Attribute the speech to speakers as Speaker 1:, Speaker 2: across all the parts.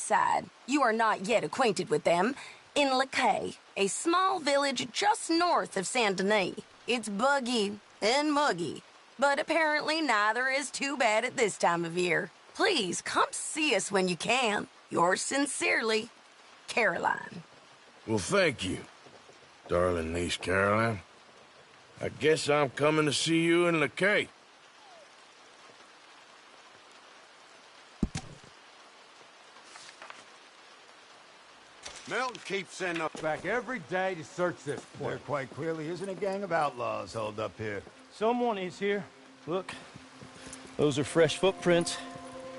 Speaker 1: side. You are not yet acquainted with them. In Lacaille, a small village just north of Saint Denis. It's buggy and muggy, but apparently neither is too bad at this time of year. Please come see us when you can. Yours sincerely, Caroline.
Speaker 2: Well, thank you, darling niece Caroline. I guess I'm coming to see you in Lacaille.
Speaker 3: Milton keeps sending us back every day to search this place.
Speaker 4: There quite clearly isn't a gang of outlaws holed up here.
Speaker 5: Someone is here. Look, those are fresh footprints.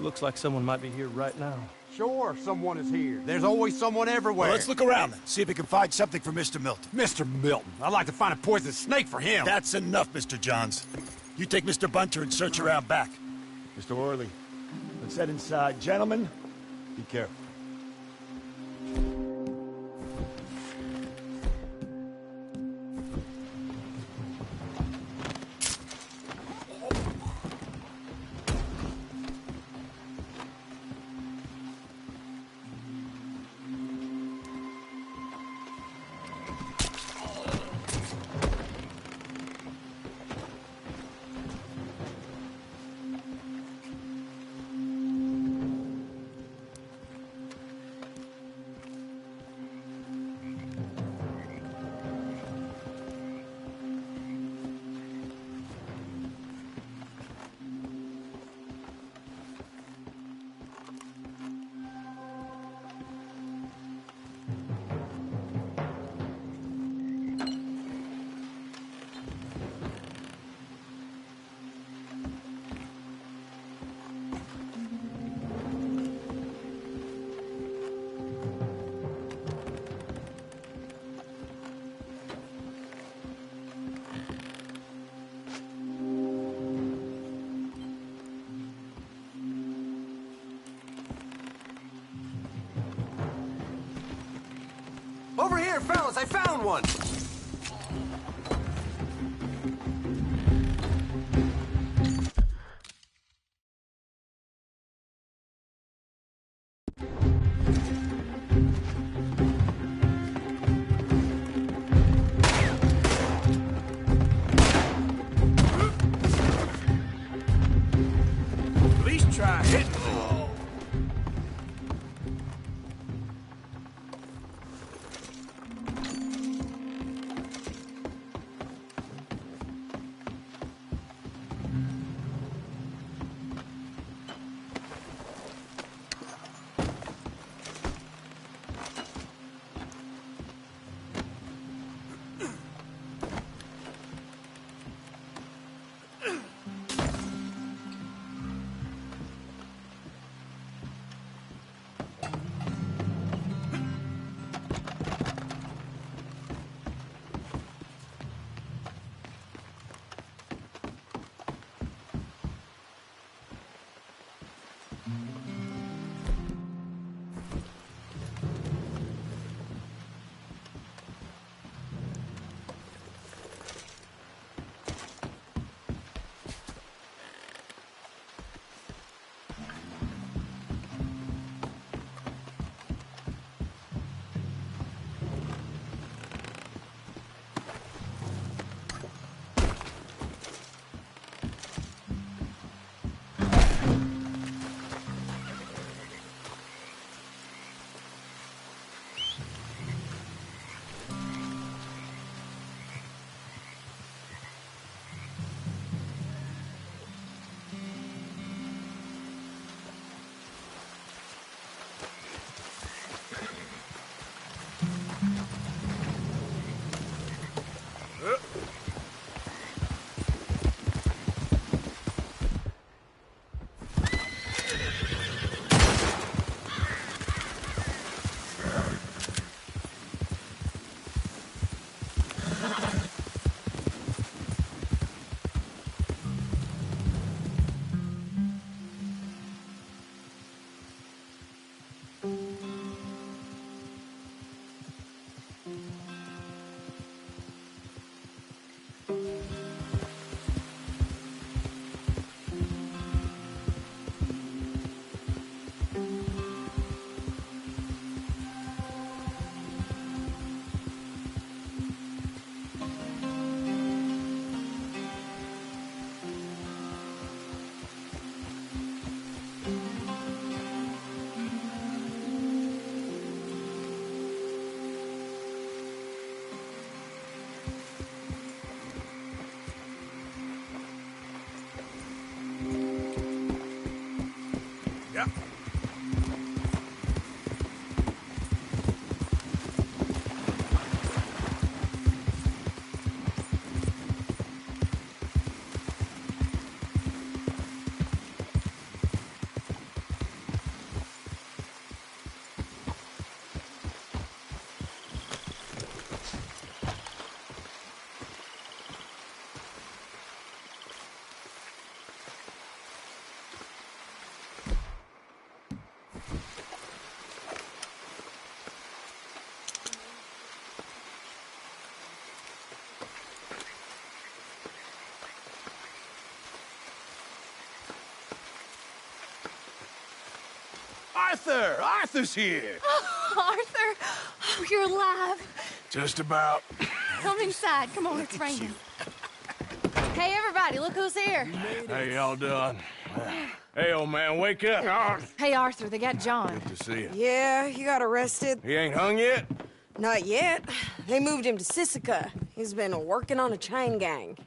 Speaker 5: Looks like someone might be here right now.
Speaker 3: Sure, someone is here. There's always someone everywhere.
Speaker 4: Well, let's look around then. See if we can find something for Mr. Milton.
Speaker 3: Mr. Milton. I'd like to find a poisonous snake for him.
Speaker 4: That's enough, Mr. Johns. You take Mr. Bunter and search around back. Mr. Worley, let's head inside. Gentlemen, be careful.
Speaker 3: Over here, fellas, I found one!
Speaker 2: At least try hitting me. Arthur! Arthur's here!
Speaker 6: Arthur! Oh, you're alive.
Speaker 2: Just about.
Speaker 6: Come inside. Come on, it's raining. Hey, everybody, look who's here.
Speaker 2: How y'all doing? Hey, old man, wake up.
Speaker 6: Hey, Arthur, they got John.
Speaker 2: Good to see you.
Speaker 7: Yeah, he got arrested.
Speaker 2: He ain't hung yet?
Speaker 7: Not yet. They moved him to Sisika. He's been working on a chain gang.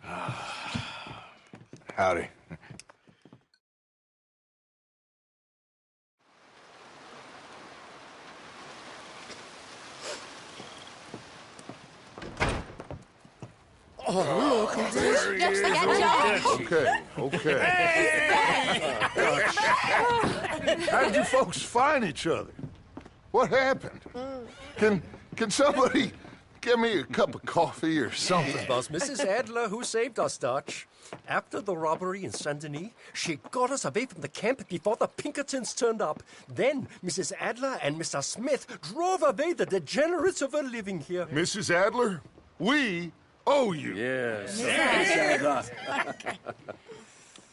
Speaker 2: Howdy.
Speaker 6: Dutch, they got John.
Speaker 8: Okay. How did you folks find each other? What happened? Can somebody get me a cup of coffee or something?
Speaker 9: It was Mrs. Adler who saved us, Dutch. After the robbery in Saint Denis, she got us away from the camp before the Pinkertons turned up. Then Mrs. Adler and Mr. Smith drove away the degenerates who were living here.
Speaker 8: Mrs. Adler, we owe you.
Speaker 2: Yes.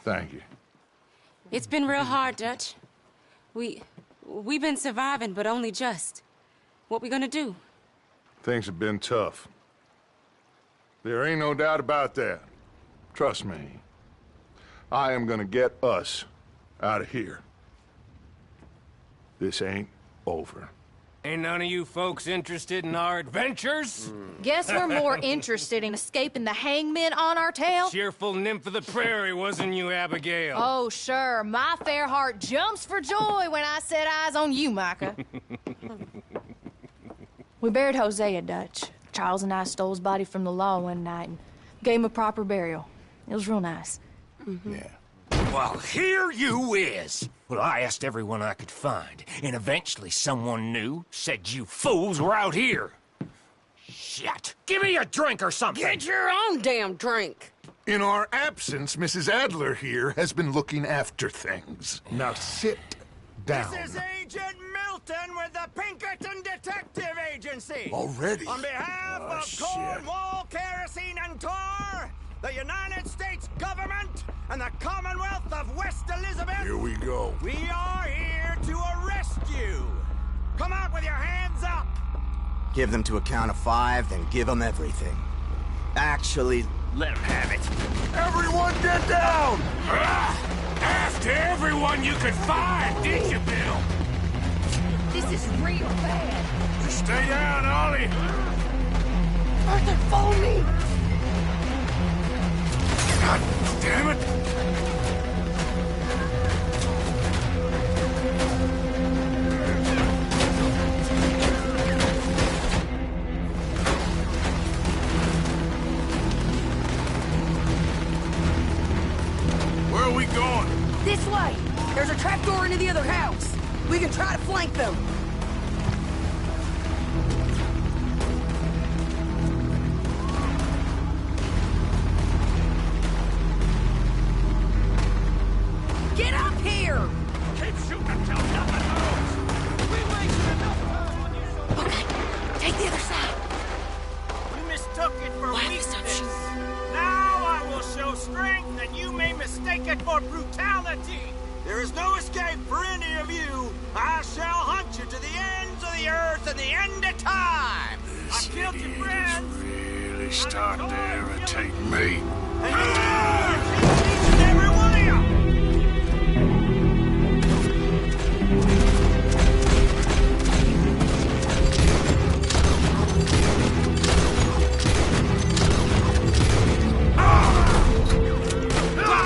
Speaker 8: Thank you.
Speaker 10: It's been real hard, Dutch. We've been surviving, but only just. What we gonna do?
Speaker 8: Things have been tough. There ain't no doubt about that. Trust me. I am gonna get us out of here. This ain't over.
Speaker 11: Ain't none of you folks interested in our adventures?
Speaker 6: Guess we're more interested in escaping the hangmen on our tail?
Speaker 11: Cheerful nymph of the prairie, wasn't you, Abigail?
Speaker 6: Oh, sure. My fair heart jumps for joy when I set eyes on you, Micah. We buried Hosea, Dutch. Charles and I stole his body from the law one night and gave him a proper burial. It was real nice.
Speaker 2: Yeah.
Speaker 12: Well, here you is. Well, I asked everyone I could find, and eventually someone new said you fools were out here. Shit. Give me a drink or something.
Speaker 7: Get your own damn drink.
Speaker 8: In our absence, Mrs. Adler here has been looking after things. Now sit down.
Speaker 13: This is Agent Milton with the Pinkerton Detective Agency.
Speaker 8: Already?
Speaker 13: On behalf of Cornwall, Kerosene, and Tar, the United States government, and the Commonwealth of West Elizabeth.
Speaker 8: Here we go.
Speaker 13: We are here to arrest you. Come out with your hands up.
Speaker 14: Give them to a count of 5, then give them everything. Actually, let them have it.
Speaker 8: Everyone get down!
Speaker 11: After everyone you could find, did you, Bill?
Speaker 6: This is real bad.
Speaker 2: Just stay down, Ollie.
Speaker 7: Arthur, follow me.
Speaker 2: God damn it! Where are we going?
Speaker 7: This way. There's a trapdoor into the other house. We can try to flank them. Get up here!
Speaker 12: Keep shooting until nothing moves.
Speaker 13: We wasted enough time on you.
Speaker 7: Okay, take the other side.
Speaker 13: You mistook it for
Speaker 7: Why
Speaker 13: weakness.
Speaker 7: so
Speaker 13: Now I will show strength, and you may mistake it for brutality. There is no escape for any of you. I shall hunt you to the ends of the earth and the end of time.
Speaker 2: This
Speaker 13: I killed your
Speaker 2: idiot
Speaker 13: friends.
Speaker 2: is really starting to irritate me.
Speaker 13: And each and every one of you.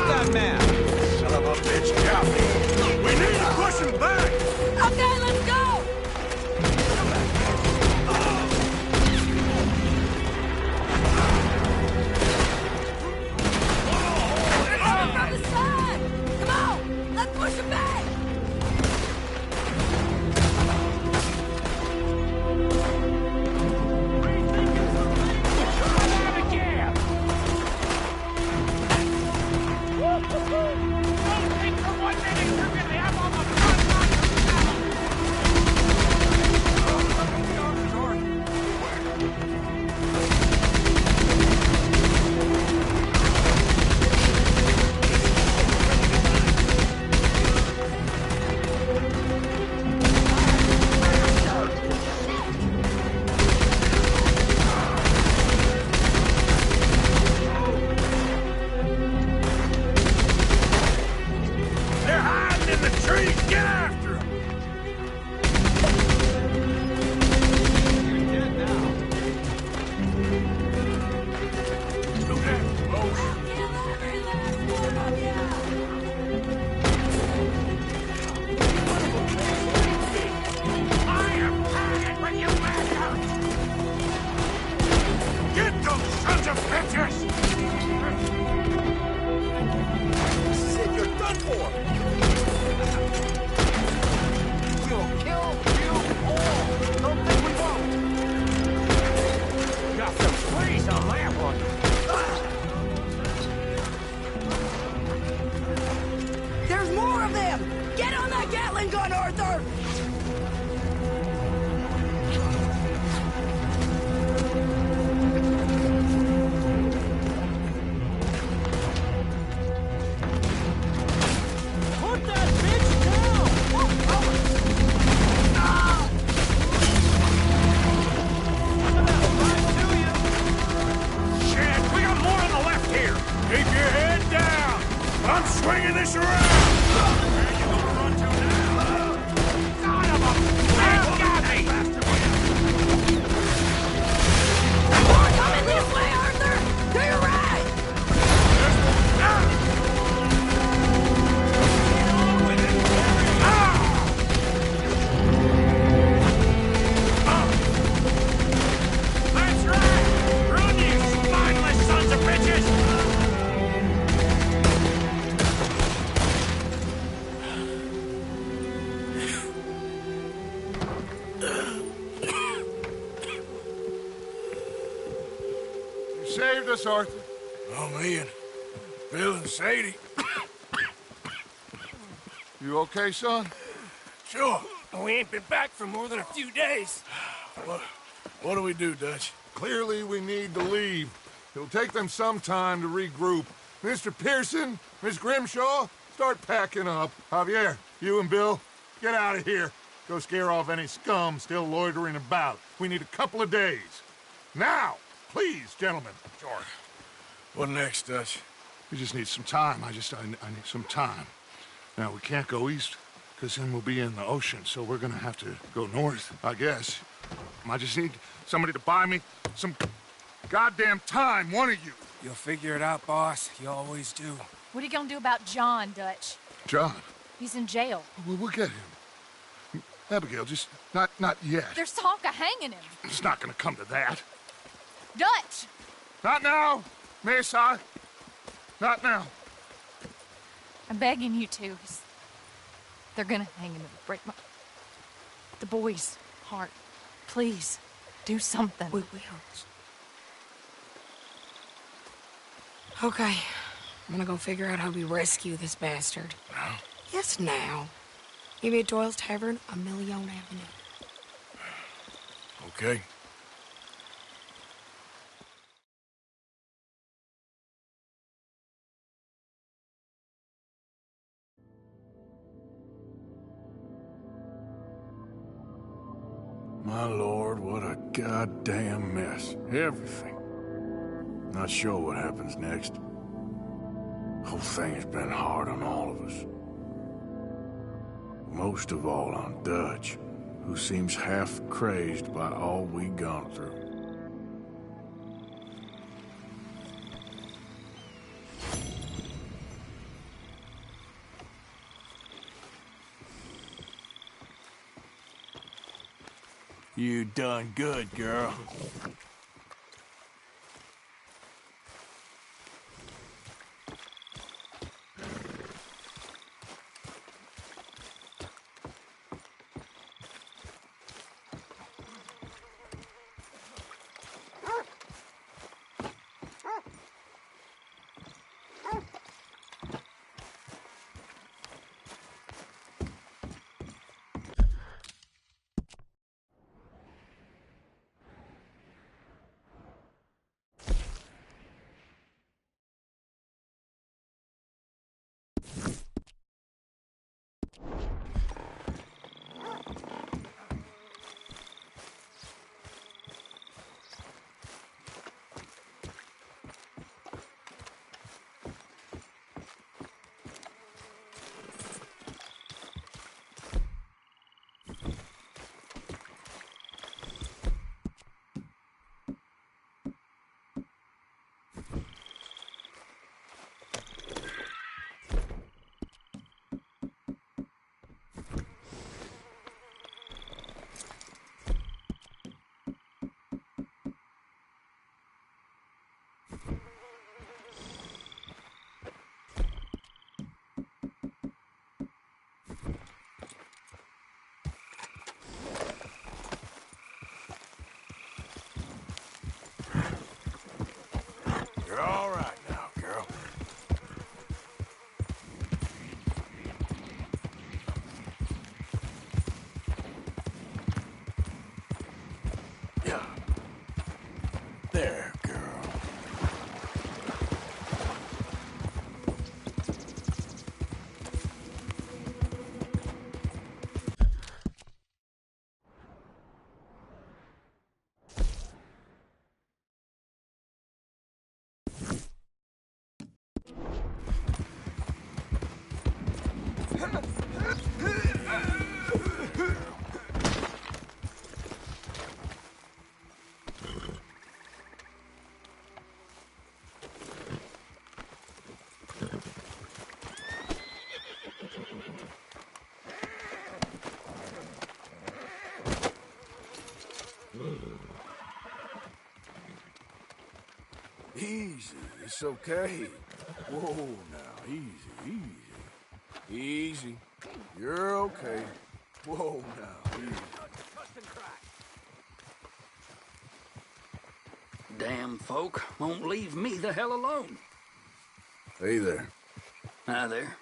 Speaker 3: That man!
Speaker 2: Son of a bitch, got me. We need to push him back.
Speaker 7: Okay, let's go!
Speaker 2: Whoa!
Speaker 8: with us, Arthur?
Speaker 2: Oh, me and Bill and Sadie.
Speaker 8: You okay, son?
Speaker 2: Sure.
Speaker 11: We ain't been back for more than a few days.
Speaker 2: What do we do, Dutch?
Speaker 8: Clearly, we need to leave. It'll take them some time to regroup. Mr. Pearson, Miss Grimshaw, start packing up. Javier, you and Bill, get out of here. Go scare off any scum still loitering about. We need a couple of days. Now, please, gentlemen.
Speaker 2: Sure. What next, Dutch?
Speaker 8: We just need some time. I need some time. Now, we can't go east, because then we'll be in the ocean, so we're gonna have to go north, I guess. I just need somebody to buy me some goddamn time, one of you.
Speaker 11: You'll figure it out, boss. You always do.
Speaker 6: What are you gonna do about John, Dutch?
Speaker 8: John?
Speaker 6: He's in jail.
Speaker 8: We'll get him. Abigail, just not yet.
Speaker 6: There's talk of hanging him.
Speaker 8: It's not gonna come to that.
Speaker 6: Dutch!
Speaker 8: Not now, Miss. Not now.
Speaker 6: I'm begging you to. They're gonna hang him. It'll break the boy's heart. Please, do something.
Speaker 7: We will. Okay. I'm gonna go figure out how we rescue this bastard.
Speaker 2: Now?
Speaker 7: Yes, now. Meet me at Doyle's Tavern on Million Avenue.
Speaker 2: Okay. My lord, what a goddamn mess. Everything. Not sure what happens next. Whole thing has been hard on all of us. Most of all on Dutch, who seems half crazed by all we gone through.
Speaker 5: You done good, girl.
Speaker 2: You're all right now, girl. Yeah. There, girl. Easy, it's okay. Whoa, now, easy, easy. Easy. You're okay. Whoa, now, easy.
Speaker 15: damn folk won't leave me the hell alone.
Speaker 2: Hey there.
Speaker 15: Hi there.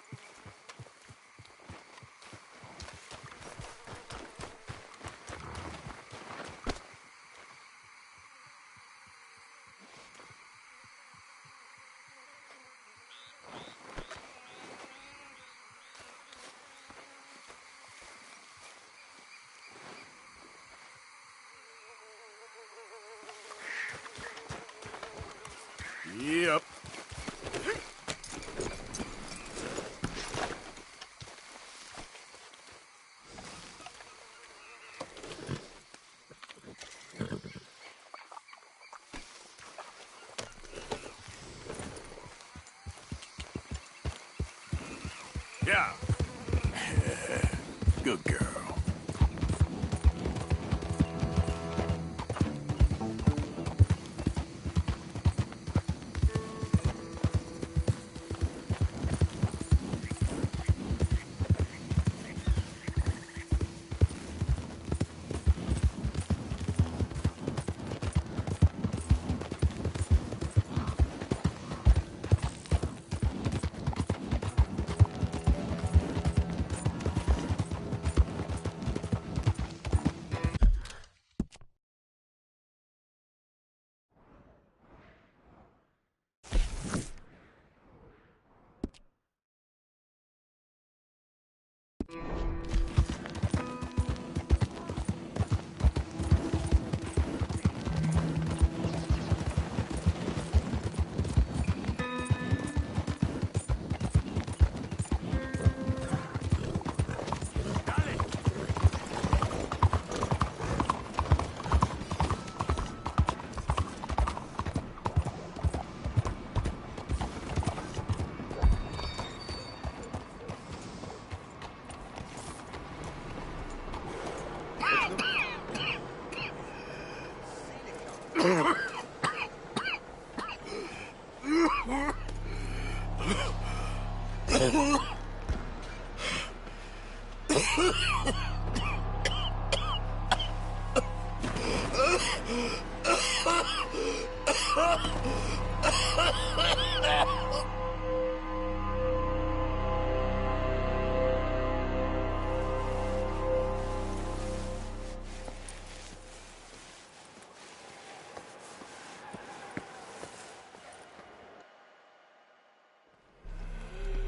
Speaker 2: Yep. Yeah. Good girl.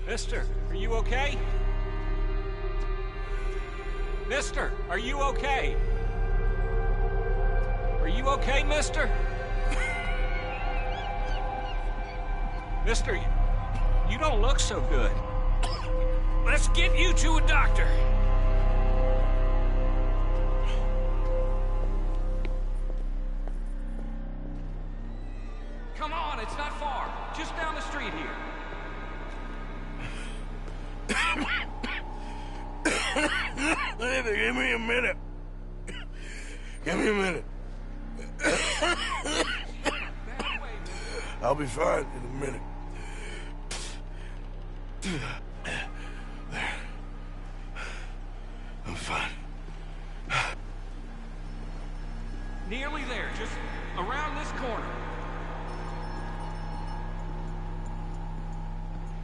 Speaker 11: Mister, are you okay? Mister, are you okay? Are you okay, mister? Mister, you don't look so good. Let's get you to a doctor. Come on, it's not far. Just down the street here.
Speaker 2: Give me a minute. Give me a minute. I'll be fine in a minute. There. I'm fine.
Speaker 11: Nearly there, just around this corner.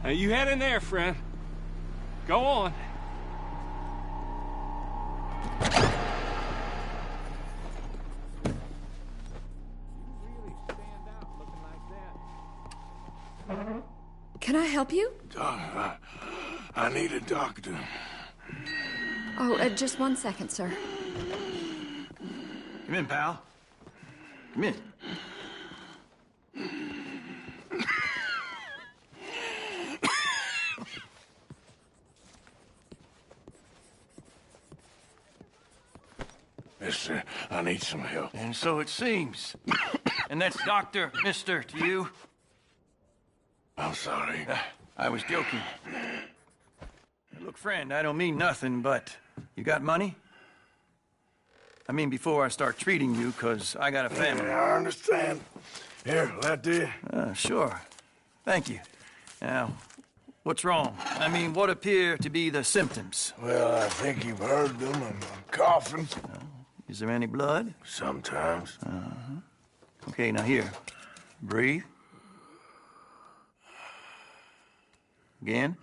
Speaker 11: Now you head in there, friend. Go on.
Speaker 16: Can I help you?
Speaker 2: I need a doctor.
Speaker 16: Oh, just 1 second, sir.
Speaker 4: Come in, pal. Come in.
Speaker 2: Mister, I need some help.
Speaker 5: And so it seems. And that's Dr. Mister to you?
Speaker 2: I'm sorry.
Speaker 5: I was joking. Look, friend, I don't mean nothing, but you got money? I mean, before I start treating you, 'cause I got a family.
Speaker 2: Yeah, I understand. Here, that do you?
Speaker 5: Sure. Thank you. Now, what's wrong? I mean, what appear to be the symptoms?
Speaker 2: Well, I think you've heard them. I'm coughing.
Speaker 5: Is there any blood?
Speaker 2: Sometimes.
Speaker 5: Okay, now here. Breathe. Again.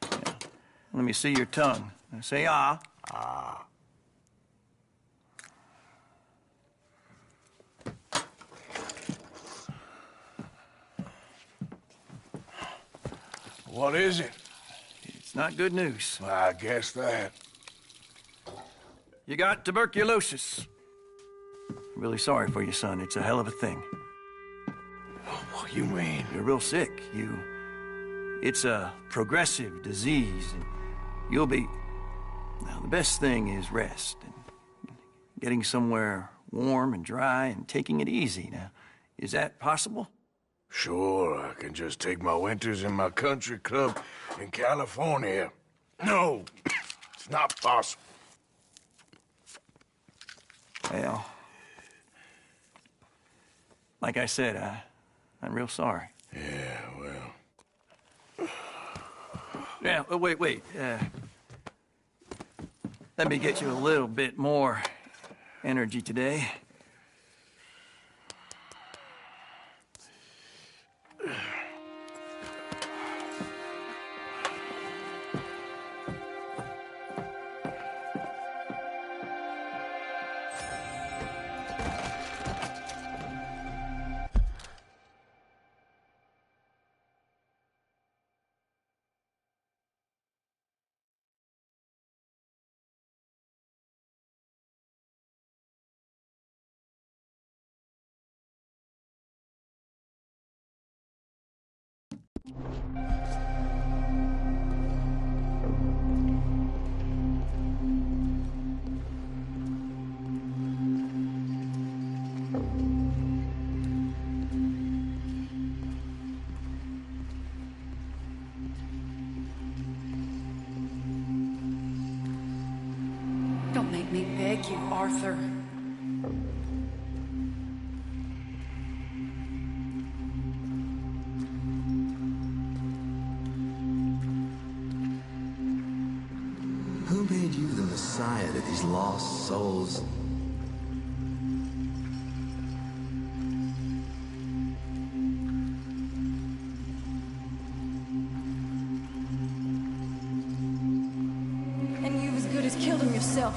Speaker 5: Yeah. Let me see your tongue. Now say ah. Ah.
Speaker 2: What is it?
Speaker 5: It's not good news.
Speaker 2: I guess that.
Speaker 5: You got tuberculosis. I'm really sorry for you, son. It's a hell of a thing.
Speaker 2: What you mean?
Speaker 5: You're real sick. It's a progressive disease, and you'll be... Now, the best thing is rest, and getting somewhere warm and dry, and taking it easy. Now, is that possible?
Speaker 2: Sure, I can just take my winters in my country club in California. No, it's not possible.
Speaker 5: Well, like I said, I'm real sorry.
Speaker 2: Yeah, well...
Speaker 5: Yeah, wait. Let me get you a little bit more energy today.
Speaker 7: Don't make me beg you, Arthur.
Speaker 14: Who made you the messiah to these lost souls?
Speaker 16: And you've as good as killed him yourself.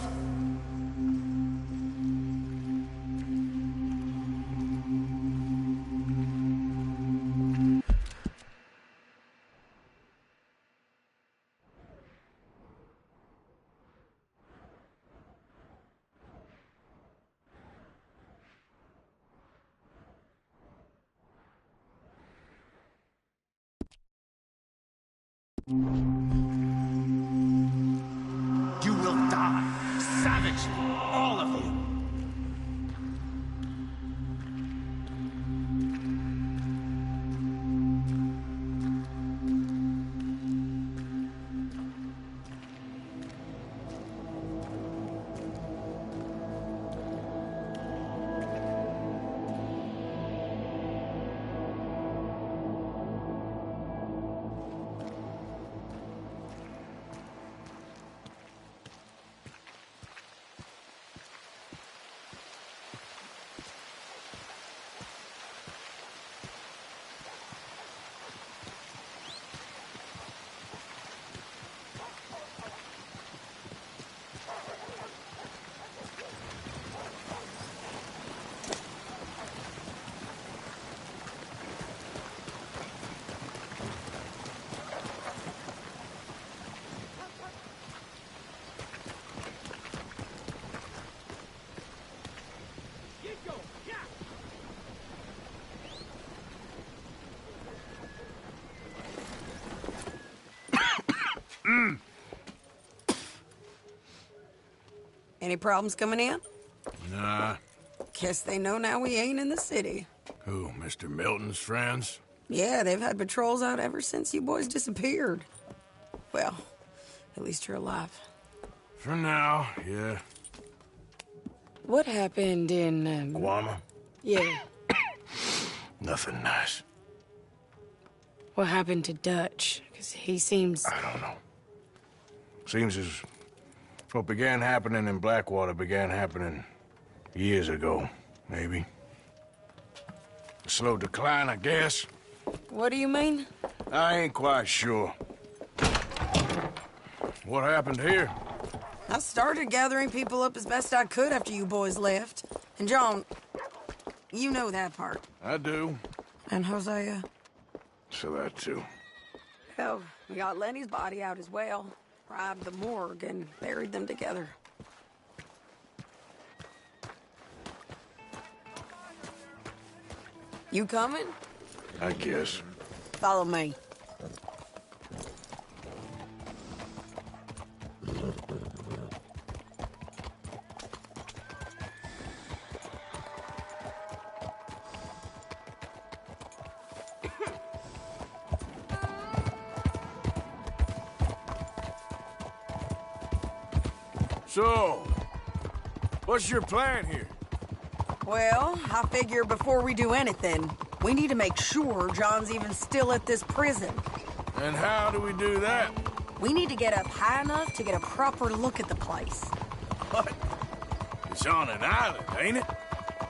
Speaker 12: You will die, savagely, all of you.
Speaker 7: Any problems coming in?
Speaker 2: Nah.
Speaker 7: Guess they know now we ain't in the city.
Speaker 2: Who, Mr. Milton's friends?
Speaker 7: Yeah, they've had patrols out ever since you boys disappeared. Well, at least you're alive.
Speaker 2: For now, yeah.
Speaker 7: What happened in,
Speaker 2: Guama?
Speaker 7: Yeah.
Speaker 2: Nothing nice.
Speaker 7: What happened to Dutch? Because he seems...
Speaker 2: I don't know. Seems as What began happening in Blackwater began happening years ago, maybe. A slow decline, I guess.
Speaker 7: What do you mean?
Speaker 2: I ain't quite sure. What happened here?
Speaker 7: I started gathering people up as best I could after you boys left. And John, you know that part.
Speaker 2: I do.
Speaker 7: And Hosea?
Speaker 2: So that too.
Speaker 7: Hell, we got Lenny's body out as well. Robbed the morgue and buried them together. You coming?
Speaker 2: I guess.
Speaker 7: Follow me.
Speaker 2: So, what's your plan here?
Speaker 7: Well, I figure before we do anything, we need to make sure John's even still at this prison.
Speaker 2: And how do we do that?
Speaker 7: We need to get up high enough to get a proper look at the place.
Speaker 2: What? It's on an island, ain't it?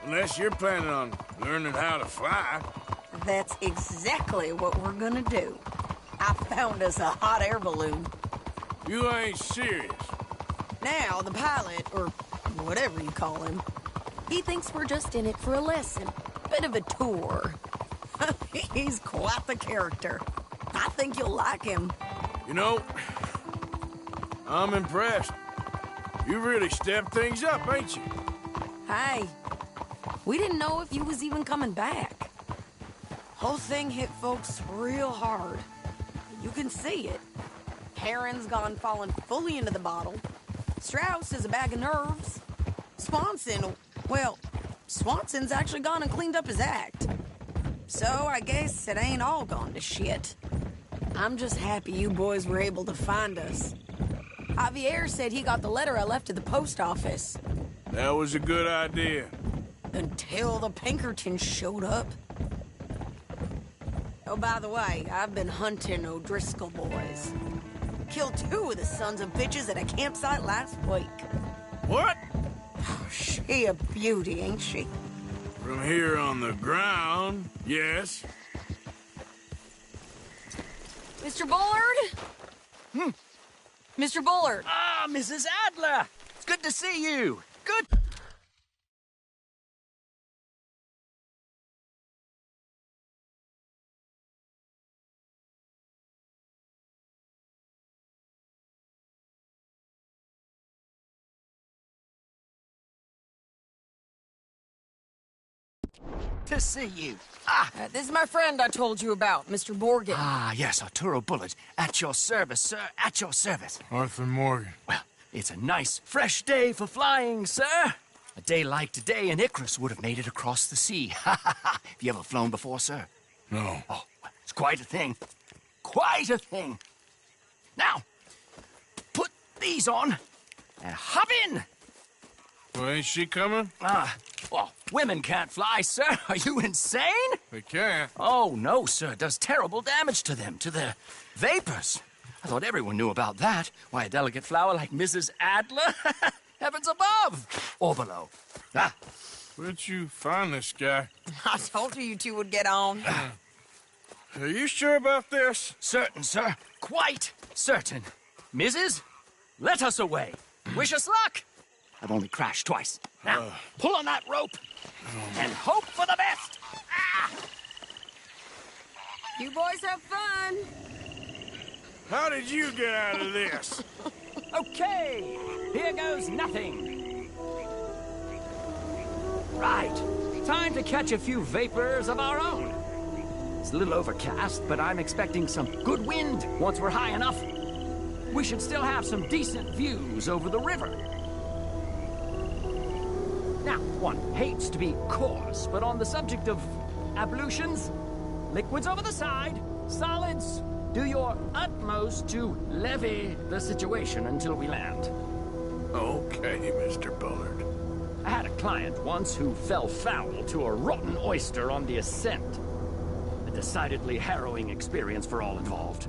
Speaker 2: Unless you're planning on learning how to fly.
Speaker 7: That's exactly what we're gonna do. I found us a hot air balloon.
Speaker 2: You ain't serious.
Speaker 7: Now, the pilot, or whatever you call him,
Speaker 1: He thinks we're just in it for a lesson. Bit of a tour.
Speaker 7: he's quite the character. I think you'll like him.
Speaker 2: You know, I'm impressed. You really stepped things up, ain't you?
Speaker 7: Hey, we didn't know if you was even coming back. Whole thing hit folks real hard. You can see it. Heron's gone falling fully into the bottle. Strauss is a bag of nerves. Swanson's actually gone and cleaned up his act. So I guess it ain't all gone to shit. I'm just happy you boys were able to find us. Javier said he got the letter I left at the post office.
Speaker 2: That was a good idea.
Speaker 7: Until the Pinkertons showed up. Oh, by the way, I've been hunting O'Driscoll boys. Killed 2 of the sons of bitches at a campsite last week.
Speaker 2: What?
Speaker 7: Oh, she a beauty, ain't she?
Speaker 2: From here on the ground, yes.
Speaker 1: Mr. Bullard? Mr. Bullard.
Speaker 15: Ah, Mrs. Adler! It's good to see you. Good. To see you.
Speaker 7: This is my friend I told you about, Mr. Morgan.
Speaker 15: Ah, yes, Arturo Bullard. At your service, sir. At your service.
Speaker 2: Arthur Morgan.
Speaker 15: Well, it's a nice, fresh day for flying, sir. A day like today, an Icarus would have made it across the sea. Have you ever flown before, sir?
Speaker 2: No.
Speaker 15: Oh, well, it's quite a thing. Quite a thing. Now, put these on and hop in.
Speaker 2: Well, ain't she coming?
Speaker 15: Well, women can't fly, sir. Are you insane?
Speaker 2: They can't.
Speaker 15: Oh, no, sir. It does terrible damage to them, to their vapors. I thought everyone knew about that. Why, a delicate flower like Mrs. Adler? Heavens above. Or below.
Speaker 2: Where'd you find this guy?
Speaker 7: I told you two would get on.
Speaker 2: Are you sure about this?
Speaker 15: Certain, sir. Quite certain. Mrs., let us away. Wish us luck. I've only crashed twice. Now, pull on that rope and hope for the best.
Speaker 7: You boys have fun.
Speaker 2: How did you get out of this?
Speaker 15: Okay, here goes nothing. Right, time to catch a few vapors of our own. It's a little overcast, but I'm expecting some good wind once we're high enough. We should still have some decent views over the river. Now, one hates to be coarse, but on the subject of ablutions, liquids over the side, solids, do your utmost to levy the situation until we land.
Speaker 2: Okay, Mr. Bullard.
Speaker 15: I had a client once who fell foul to a rotten oyster on the ascent. A decidedly harrowing experience for all involved.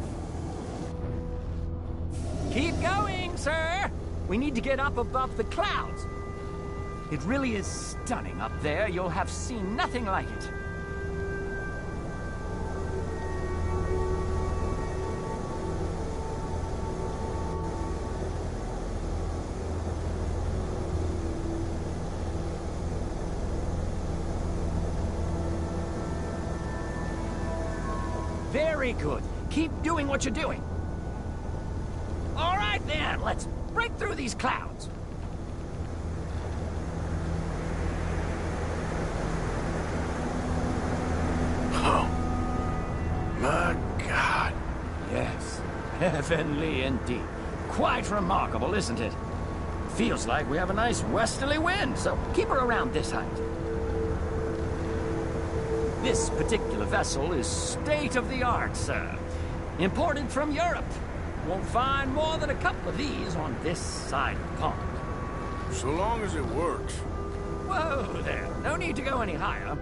Speaker 15: Keep going, sir! We need to get up above the clouds. It really is stunning up there. You'll have seen nothing like it. Very good. Keep doing what you're doing. All right, then. Let's break through these clouds.
Speaker 2: Oh, my God.
Speaker 15: Yes, heavenly indeed. Quite remarkable, isn't it? Feels like we have a nice westerly wind, so keep her around this height. This particular vessel is state-of-the-art, sir. Imported from Europe. Won't find more than a couple of these on this side of the pond.
Speaker 2: So long as it works.
Speaker 15: Whoa there. No need to go any higher.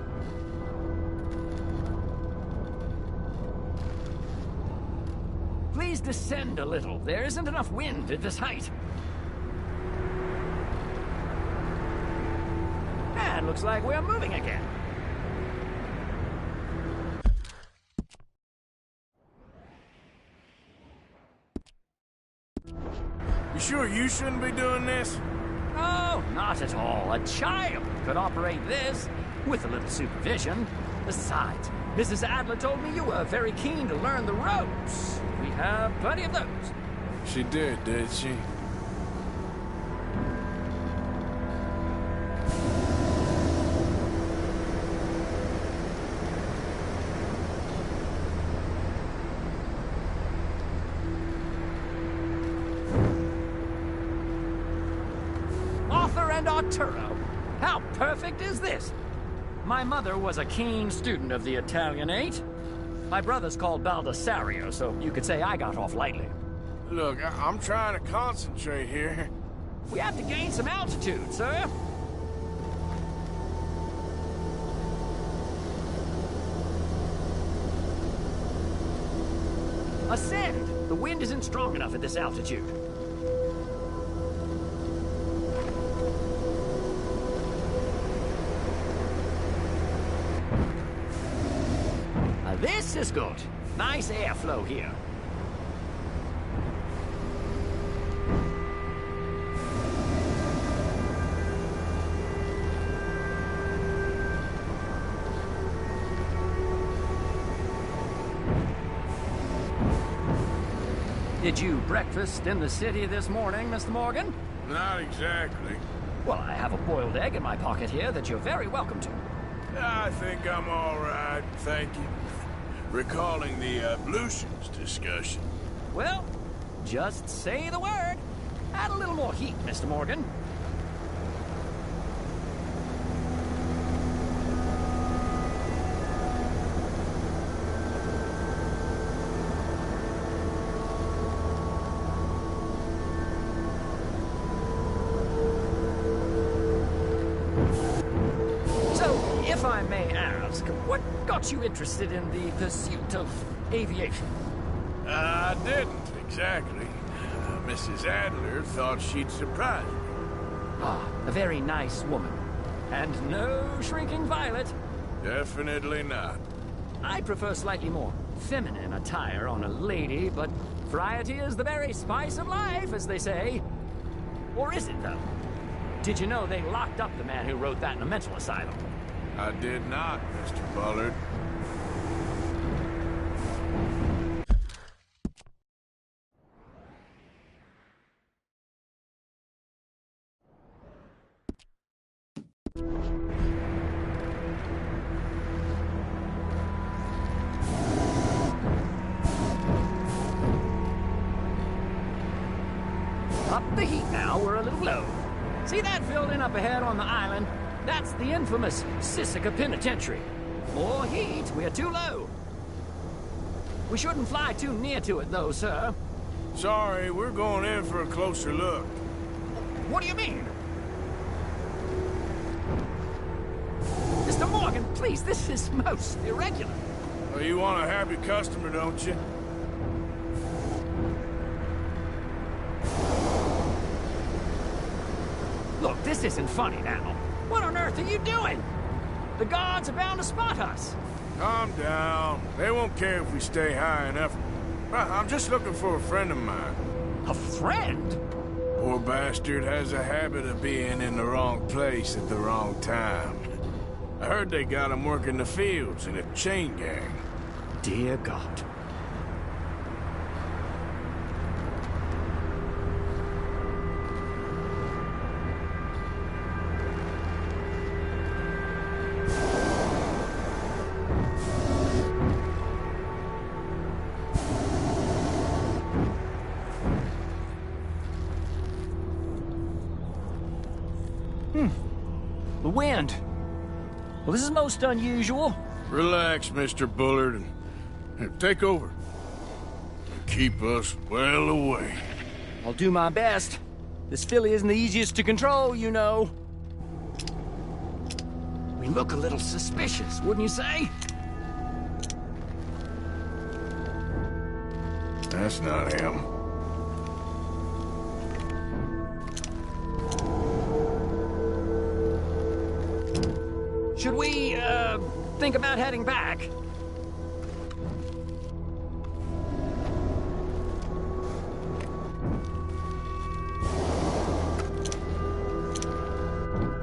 Speaker 15: Please descend a little. There isn't enough wind at this height. And looks like we're moving again.
Speaker 2: You sure you shouldn't be doing this?
Speaker 15: Oh, not at all. A child could operate this with a little supervision. Besides, Mrs. Adler told me you were very keen to learn the ropes. We have plenty of those.
Speaker 2: She did she?
Speaker 15: Arturo. How perfect is this? My mother was a keen student of the Italianate. My brother's called Baldessario, so you could say I got off lightly.
Speaker 2: Look, I'm trying to concentrate here.
Speaker 15: We have to gain some altitude, sir. Ascend. The wind isn't strong enough at this altitude. This is good. Nice airflow here. Did you breakfast in the city this morning, Mr. Morgan?
Speaker 2: Not exactly.
Speaker 15: Well, I have a boiled egg in my pocket here that you're very welcome to.
Speaker 2: I think I'm all right, thank you. Recalling the ablutions discussion.
Speaker 15: Well, just say the word. Add a little more heat, Mr. Morgan. So, if I may ask, what got you interested in the pursuit of aviation?
Speaker 2: I didn't, exactly. Mrs. Adler thought she'd surprise me.
Speaker 15: Ah, a very nice woman. And no shrinking violet.
Speaker 2: Definitely not.
Speaker 15: I prefer slightly more feminine attire on a lady, but variety is the very spice of life, as they say. Or is it, though? Did you know they locked up the man who wrote that in a mental asylum?
Speaker 2: I did not, Mr. Bullard.
Speaker 15: Up the heat now, we're a little low. See that building up ahead on the island? That's the infamous Sisika Penitentiary. More heat, we're too low. We shouldn't fly too near to it, though, sir.
Speaker 2: Sorry, we're going in for a closer look.
Speaker 15: What do you mean? Mr. Morgan, please, this is most irregular.
Speaker 2: Well, you want a happy customer, don't you?
Speaker 15: This isn't funny now. What on earth are you doing? The guards are bound to spot us.
Speaker 2: Calm down. They won't care if we stay high enough. I'm just looking for a friend of mine.
Speaker 15: A friend?
Speaker 2: Poor bastard has a habit of being in the wrong place at the wrong time. I heard they got him working the fields in a chain gang.
Speaker 15: Dear God. The wind. Well, this is most unusual.
Speaker 2: Relax, Mr. Bullard, and here, take over. Keep us well away.
Speaker 15: I'll do my best. This filly isn't the easiest to control, you know. We look a little suspicious, wouldn't you say?
Speaker 2: That's not him.
Speaker 15: Should we, think about heading back?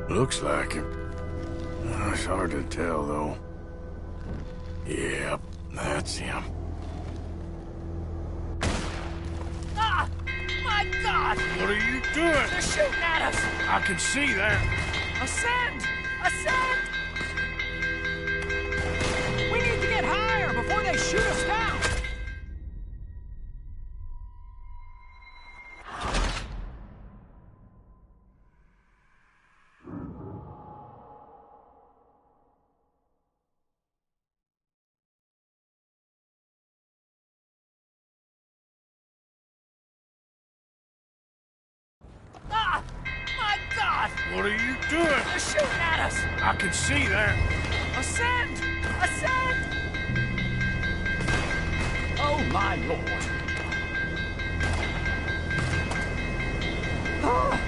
Speaker 2: Looks like him. It's hard to tell, though. Yep, that's him.
Speaker 15: Ah! My God!
Speaker 2: What are you doing?
Speaker 15: They're shooting at us!
Speaker 2: I can see that.
Speaker 15: Ascend! Ascend! We need to get higher before they shoot us down! Ah! My God!
Speaker 2: What are you doing?
Speaker 15: They're shooting at us!
Speaker 2: I can see that.
Speaker 15: Ascend! Ascend! Oh, my Lord. Oh,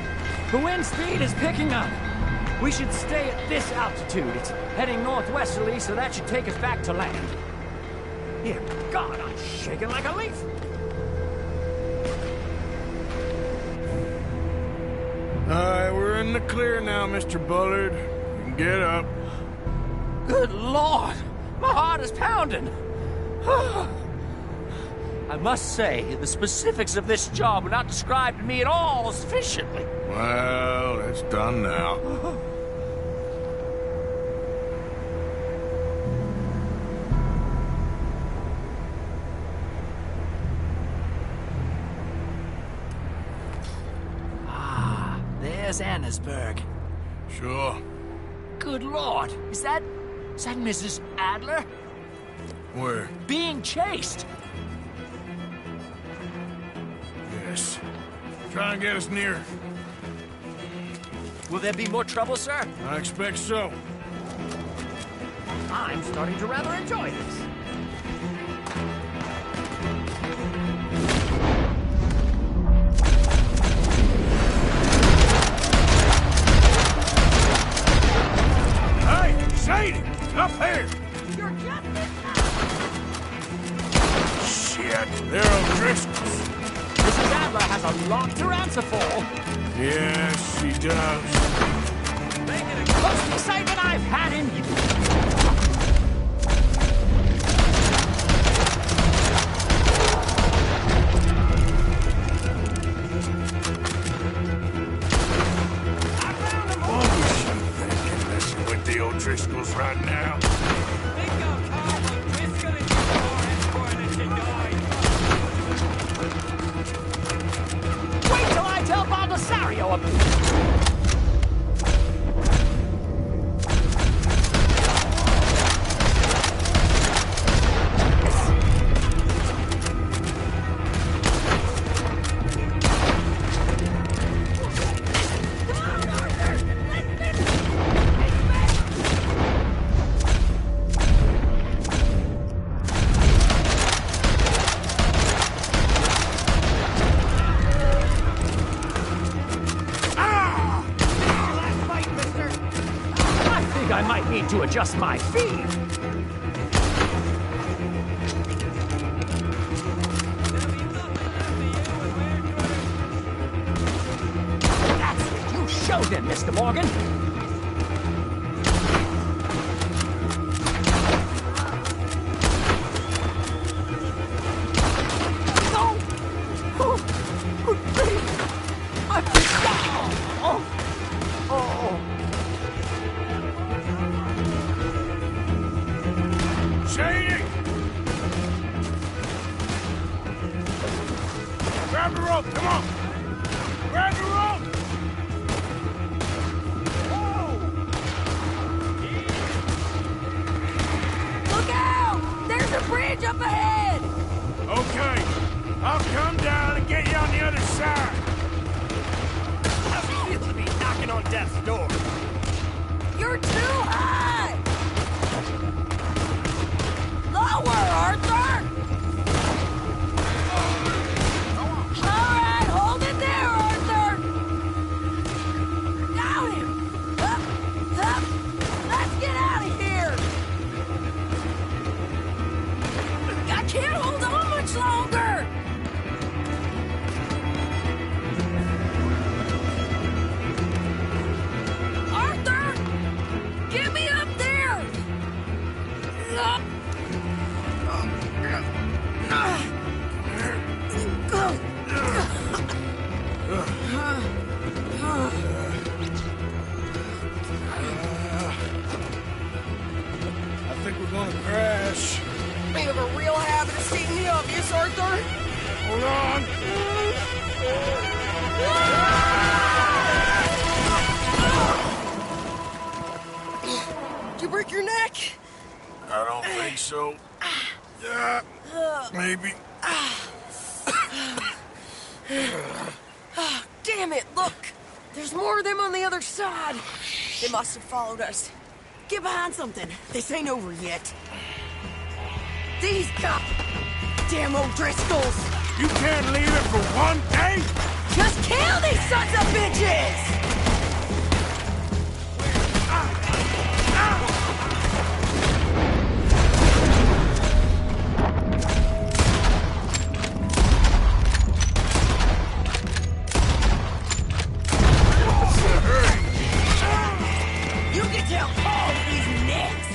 Speaker 15: the wind speed is picking up. We should stay at this altitude. It's heading northwesterly, so that should take us back to land. Dear God, I'm shaking like a leaf.
Speaker 2: All right, we're in the clear now, Mr. Bullard. You can get up.
Speaker 15: Good Lord! My heart is pounding! I must say, the specifics of this job were not described to me at all sufficiently.
Speaker 2: Well, it's done now.
Speaker 15: Ah, there's Annesburg.
Speaker 2: Sure.
Speaker 15: Good Lord, is that Mrs. Adler?
Speaker 2: Where?
Speaker 15: Being chased.
Speaker 2: Yes. Try and get us near.
Speaker 15: Will there be more trouble, sir?
Speaker 2: I expect so.
Speaker 15: I'm starting to rather enjoy this.
Speaker 2: Hey, Sadie! Up here!
Speaker 15: You're just
Speaker 2: Shit, they're O'Driscolls.
Speaker 15: Mrs. Adler has a lot to answer for.
Speaker 2: Yes, she does.
Speaker 15: Most excitement I've had in you.
Speaker 2: What was she thinking, messing with the O'Driscolls right now?
Speaker 15: Wait till I tell Baldessario about it.
Speaker 2: Ah!
Speaker 15: I might need to adjust my fee. That's what you showed them, Mr. Morgan.
Speaker 2: Shady! Grab the rope, come on! Grab the rope!
Speaker 7: Look out! There's a bridge up ahead!
Speaker 2: Okay, I'll come down and get you on the other side.
Speaker 12: How's it feel to be knocking on death's door?
Speaker 7: You're too high! Lower, Arthur! All right, hold it there, Arthur! Got him! Up, up! Let's get out of here! I can't hold on much longer! Arthur! Get me up there!
Speaker 2: I think we're gonna crash.
Speaker 7: We have a real habit of seeing the obvious, Arthur.
Speaker 2: Hold on.
Speaker 7: Did you break your neck?
Speaker 2: I don't think so. Maybe.
Speaker 7: Damn it, look! There's more of them on the other side. They must have followed us. Get behind something. This ain't over yet. These cops! Damn old Driscolls!
Speaker 2: You can't leave it for one day?
Speaker 7: Just kill these sons of bitches! You can tell Paul he's next!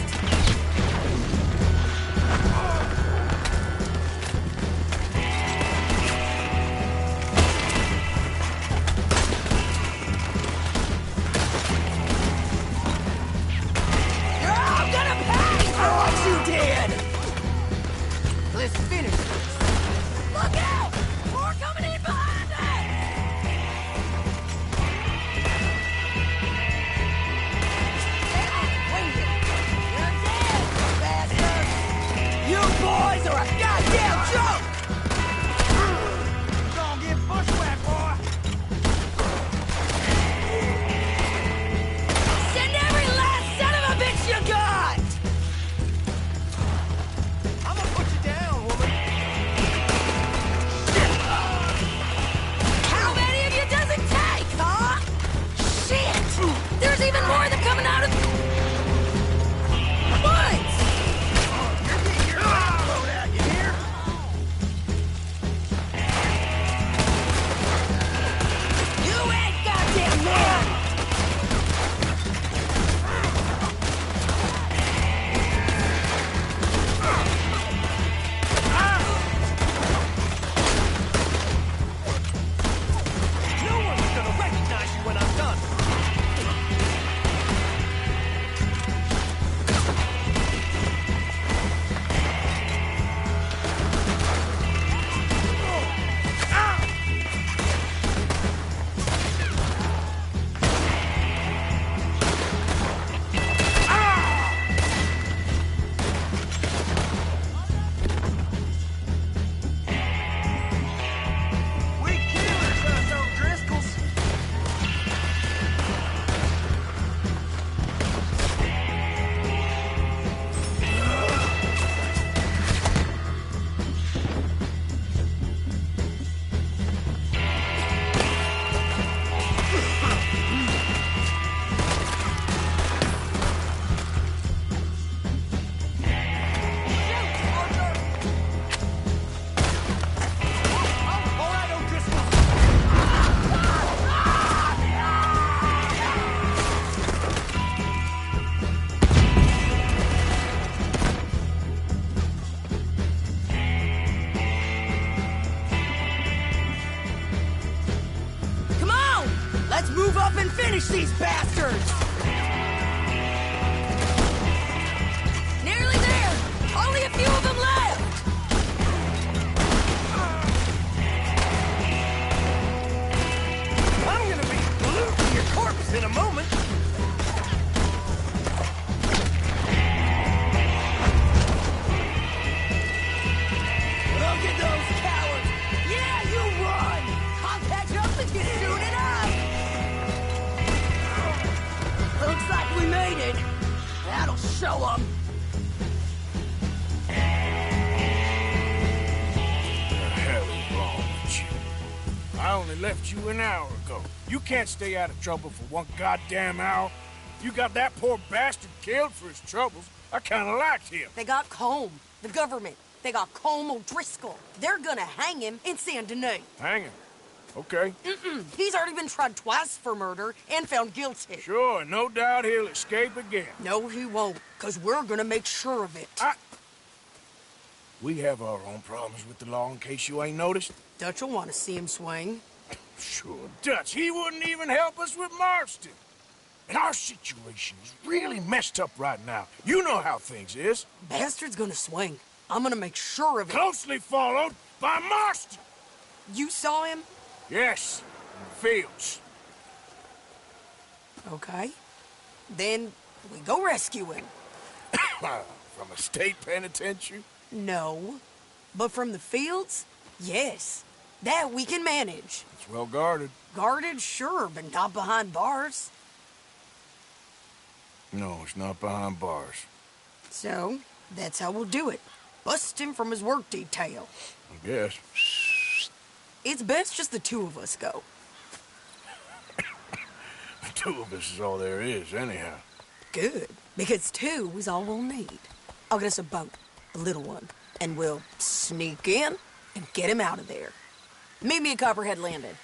Speaker 7: Move up and finish these bastards!
Speaker 1: Nearly there! Only a few of them left!
Speaker 13: I'm gonna be glued to your corpse in a moment.
Speaker 7: Look at those cowards! Yeah, you run! I'll catch up with you soon enough! Looks like we made it. That'll show them.
Speaker 11: The hell is wrong with you? I only left you an hour ago. You can't stay out of trouble for one goddamn hour. You got that poor bastard killed for his troubles. I kinda liked him.
Speaker 7: They got Colm, the government. They got Colm O'Driscoll. They're gonna hang him in Saint Denis.
Speaker 11: Hang him. Okay.
Speaker 7: He's already been tried twice for murder and found guilty.
Speaker 11: Sure, no doubt he'll escape again.
Speaker 7: No, he won't, because we're gonna make sure of it.
Speaker 11: We have our own problems with the law, in case you ain't noticed.
Speaker 7: Dutch will want to see him swing.
Speaker 11: Sure, Dutch, he wouldn't even help us with Marston. And our situation is really messed up right now. You know how things is.
Speaker 7: Bastard's gonna swing. I'm gonna make sure of it.
Speaker 11: Closely followed by Marston.
Speaker 7: You saw him?
Speaker 11: Yes, in the fields.
Speaker 7: Okay. Then we go rescue him.
Speaker 11: From a state penitentiary?
Speaker 7: No. But from the fields? Yes. That we can manage.
Speaker 11: It's well guarded.
Speaker 7: Guarded, sure, but not behind bars.
Speaker 2: No, it's not behind bars.
Speaker 7: So, that's how we'll do it. Bust him from his work detail.
Speaker 2: I guess.
Speaker 7: It's best just the two of us go.
Speaker 2: The two of us is all there is, anyhow.
Speaker 7: Good, because two is all we'll need. I'll get us a boat, a little one, and we'll sneak in and get him out of there. Meet me at Copperhead Landing.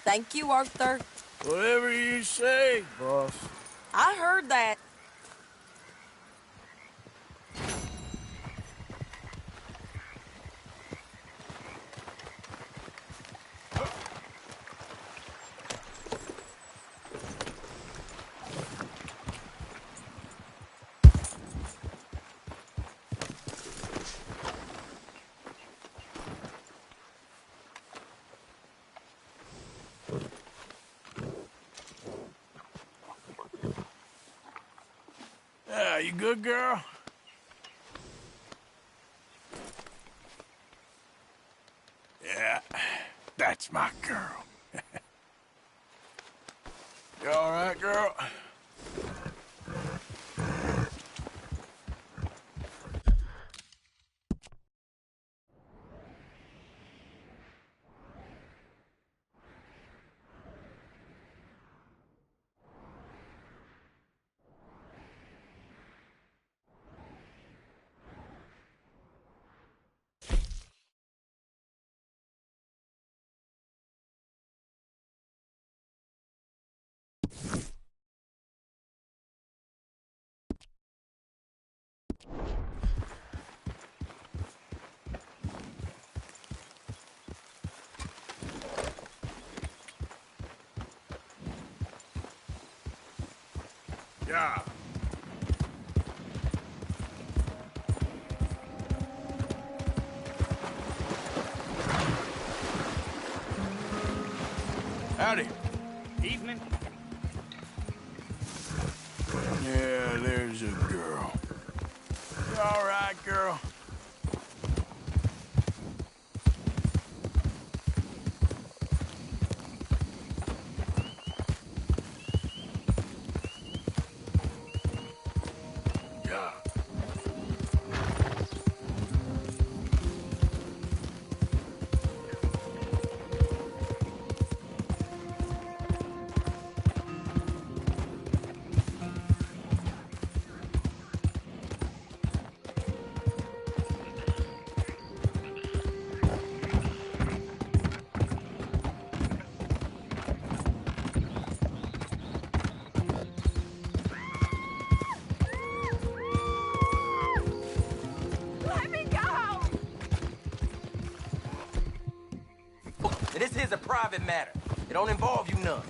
Speaker 7: Thank you, Arthur.
Speaker 11: Whatever you say, boss.
Speaker 7: I heard that.
Speaker 11: You good, girl? Yeah, that's my girl. You all right, girl? Yeah. Howdy.
Speaker 13: Evening.
Speaker 11: Yeah, there's a girl. You all right, girl?
Speaker 13: This is a private matter. It don't involve you none.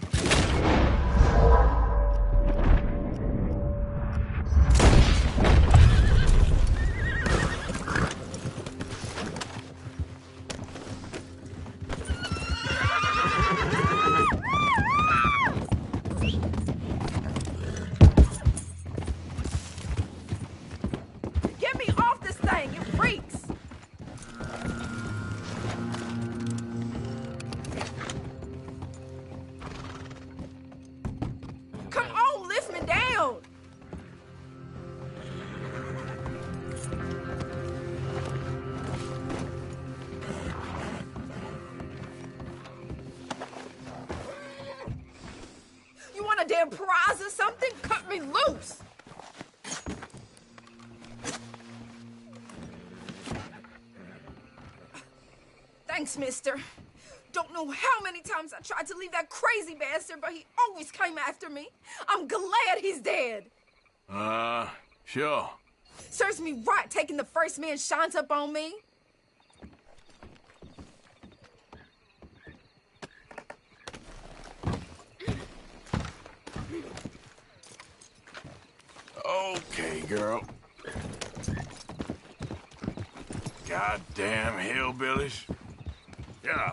Speaker 16: goddamn prize or something? Cut me loose! Thanks, mister. Don't know how many times I tried to leave that crazy bastard, but he always came after me. I'm glad he's dead.
Speaker 2: Sure.
Speaker 16: Serves me right taking the first man shines up on me.
Speaker 2: Okay, girl. Goddamn hillbillies. Yeah.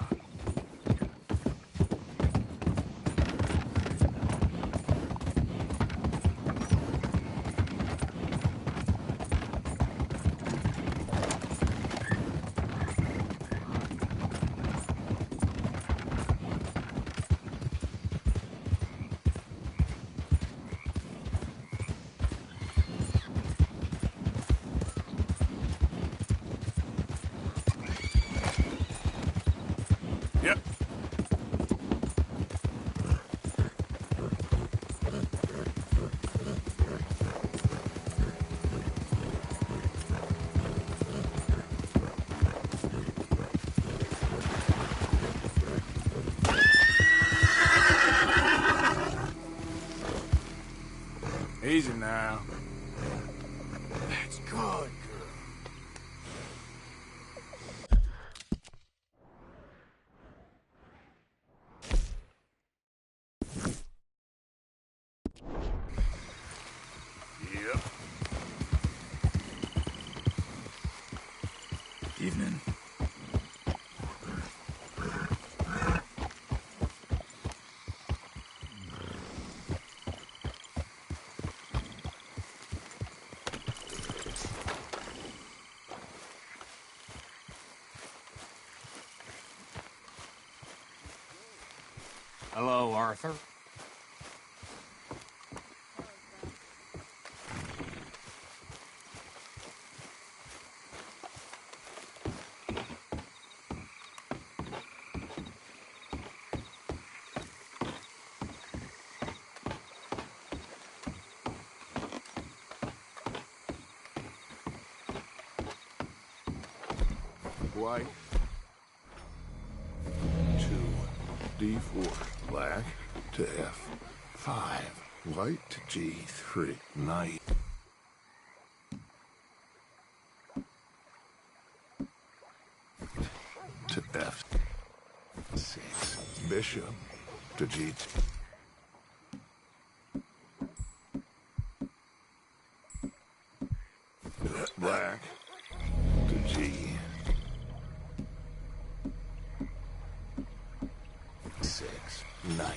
Speaker 2: Yep. Easy now. That's good, girl. Yep.
Speaker 17: Evening.
Speaker 12: Hello, Arthur.
Speaker 8: White to D4, black to F5, white to G3, knight to F6, bishop to G2. Black to G6, knight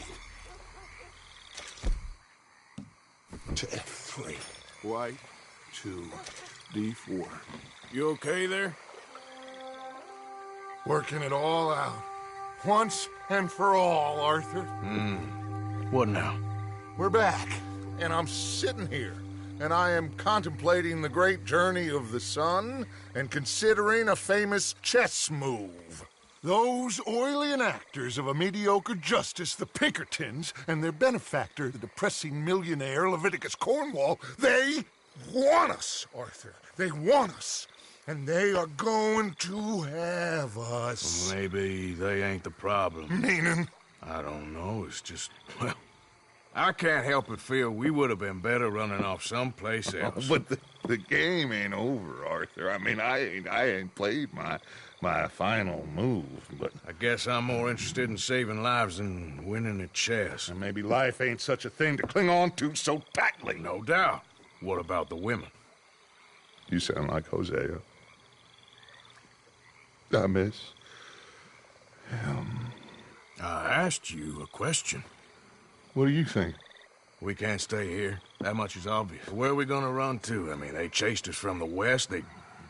Speaker 8: to F3, white to D4.
Speaker 2: You okay there?
Speaker 8: Working it all out. Once and for all, Arthur.
Speaker 2: What now?
Speaker 8: We're back, and I'm sitting here, and I am contemplating the great journey of the sun and considering a famous chess move. Those oily enactors of a mediocre justice, the Pinkertons, and their benefactor, the depressing millionaire Leviticus Cornwall, they want us, Arthur. They want us. And they are going to have us.
Speaker 2: Maybe they ain't the problem.
Speaker 8: Meaning?
Speaker 2: I don't know. It's just, well, I can't help but feel we would have been better running off someplace else.
Speaker 8: But the game ain't over, Arthur. I mean, I ain't played my final move, but
Speaker 2: I guess I'm more interested in saving lives than winning at chess.
Speaker 8: And maybe life ain't such a thing to cling on to so tightly.
Speaker 2: No doubt. What about the women?
Speaker 8: You sound like Hosea. I miss him.
Speaker 2: I asked you a question.
Speaker 8: What do you think?
Speaker 2: We can't stay here. That much is obvious. Where are we gonna run to? I mean, they chased us from the west. They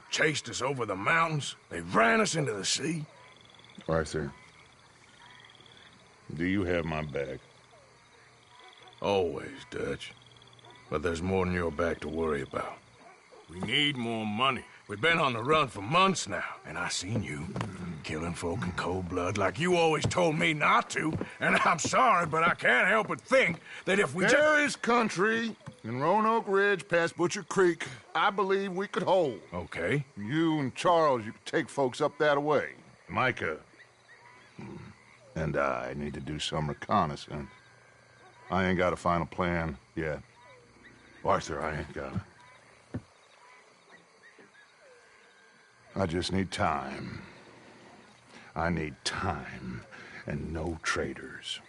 Speaker 2: chased us over the mountains. They ran us into the sea.
Speaker 8: Arthur, do you have my back?
Speaker 2: Always, Dutch. But there's more than your back to worry about. We need more money.
Speaker 11: We've been on the run for months now, and I seen you killing folk in cold blood like you always told me not to. And I'm sorry, but I can't help but think that if we
Speaker 8: There is country in Roanoke Ridge past Butcher Creek I believe we could hold.
Speaker 11: Okay.
Speaker 8: You and Charles, you could take folks up that way. Micah and I need to do some reconnaissance. I ain't got a final plan yet. Arthur, I ain't got it. I just need time. I need time and no traitors.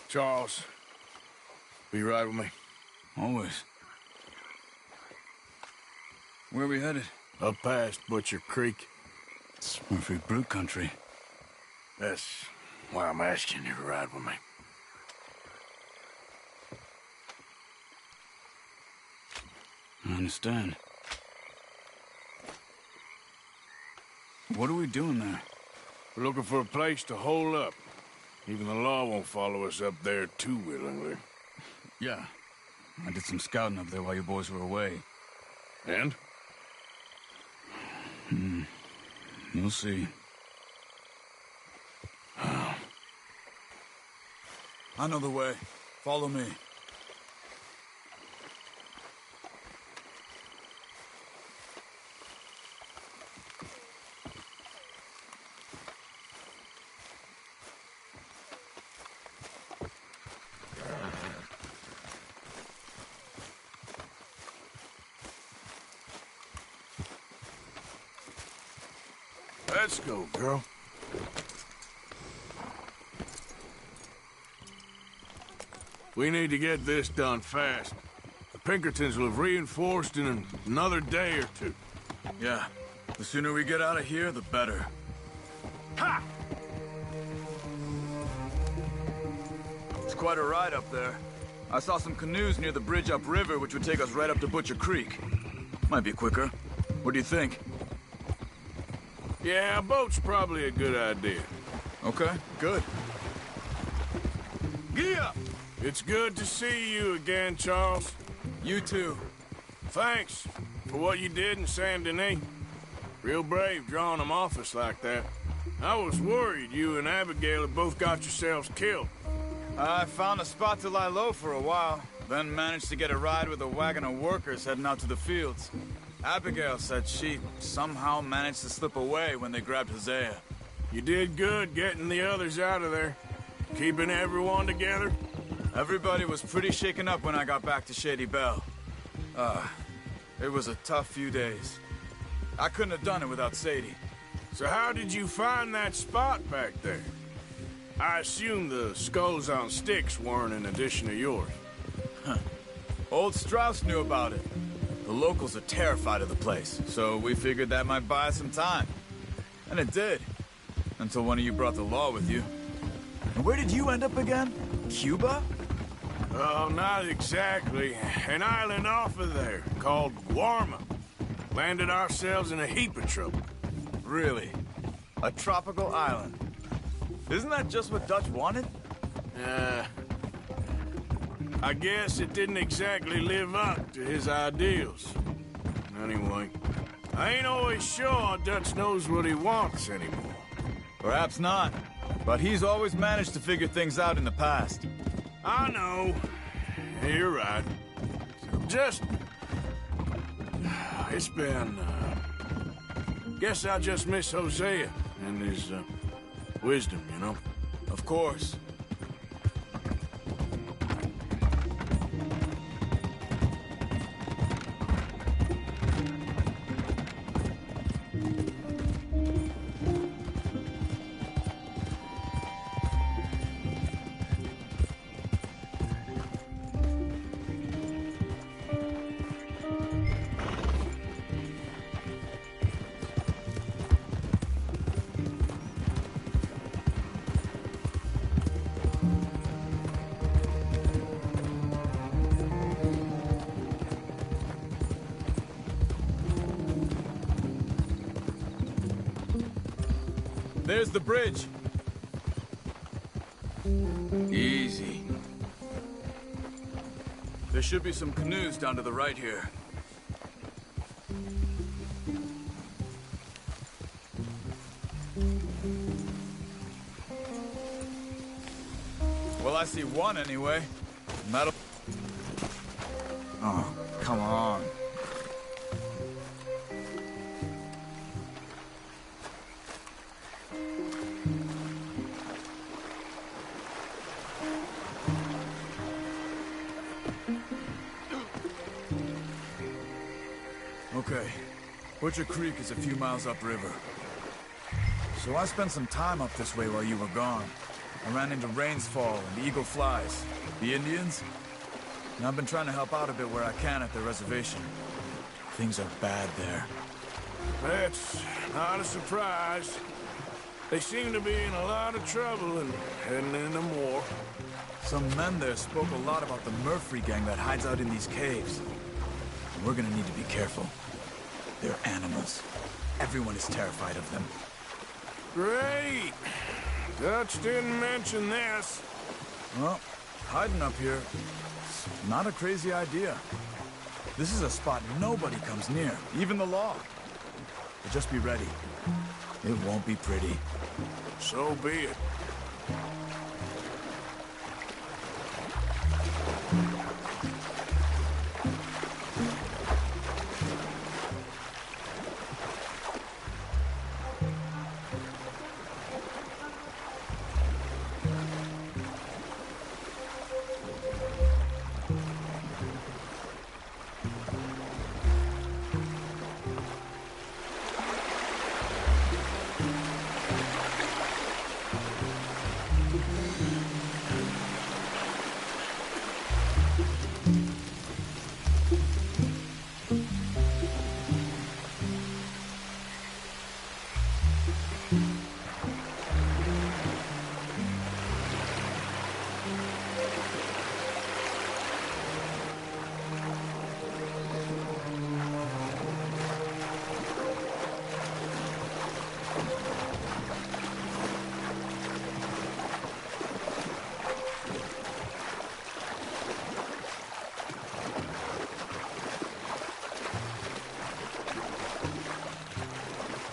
Speaker 11: Charles, will you ride with me?
Speaker 2: Always. Where are we headed?
Speaker 11: Up past Butcher Creek.
Speaker 2: It's Murphy Brute country.
Speaker 11: That's why I'm asking you to ride with me.
Speaker 2: I understand. What are we doing there?
Speaker 11: We're looking for a place to hole up. Even the law won't follow us up there too willingly.
Speaker 2: Yeah. I did some scouting up there while you boys were away.
Speaker 11: And?
Speaker 2: You'll see. I know the way. Follow me.
Speaker 11: Let's go, girl. We need to get this done fast. The Pinkertons will have reinforced in another day or two.
Speaker 2: Yeah. The sooner we get out of here, the better.
Speaker 11: Ha!
Speaker 2: It's quite a ride up there. I saw some canoes near the bridge upriver, which would take us right up to Butcher Creek. Might be quicker. What do you think?
Speaker 11: Yeah, a boat's probably a good idea.
Speaker 2: Okay, good.
Speaker 11: Gee up! It's good to see you again, Charles.
Speaker 2: You too.
Speaker 11: Thanks for what you did in Saint Denis. Real brave drawing them off us like that. I was worried you and Abigail had both got yourselves killed.
Speaker 2: I found a spot to lie low for a while, then managed to get a ride with a wagon of workers heading out to the fields. Abigail said she somehow managed to slip away when they grabbed Hosea.
Speaker 11: You did good getting the others out of there. Keeping everyone together.
Speaker 2: Everybody was pretty shaken up when I got back to Shady Belle. It was a tough few days. I couldn't have done it without Sadie.
Speaker 11: So how did you find that spot back there? I assume the skulls on sticks weren't an addition of yours.
Speaker 2: Old Strauss knew about it. The locals are terrified of the place, so we figured that might buy us some time. And it did. Until one of you brought the law with you. And where did you end up again? Cuba?
Speaker 11: Oh, not exactly. An island off of there, called Guarma. Landed ourselves in a heap of trouble.
Speaker 2: Really? A tropical island? Isn't that just what Dutch wanted?
Speaker 11: I guess it didn't exactly live up to his ideals. Anyway, I ain't always sure Dutch knows what he wants anymore.
Speaker 2: Perhaps not, but he's always managed to figure things out in the past.
Speaker 11: I know. You're right. Just... It's been, Guess I just miss Hosea and his, wisdom, you know?
Speaker 2: Of course.
Speaker 17: There's the bridge.
Speaker 18: Easy.
Speaker 17: There should be some canoes down to the right here. Well, I see one anyway. And that'll...
Speaker 18: Oh, come on.
Speaker 17: Okay. Butcher Creek is a few miles upriver. So I spent some time up this way while you were gone. I ran into Rains Fall and Eagle Flies. The Indians? And I've been trying to help out a bit where I can at the reservation. Things are bad there.
Speaker 11: That's not a surprise. They seem to be in a lot of trouble and heading into more.
Speaker 17: Some men there spoke a lot about the Murphy gang that hides out in these caves. And we're gonna need to be careful. They're animals. Everyone is terrified of them.
Speaker 11: Great! Dutch didn't mention this.
Speaker 17: Well, hiding up here, not a crazy idea. This is a spot nobody comes near, even the law. But just be ready. It won't be pretty.
Speaker 11: So be it.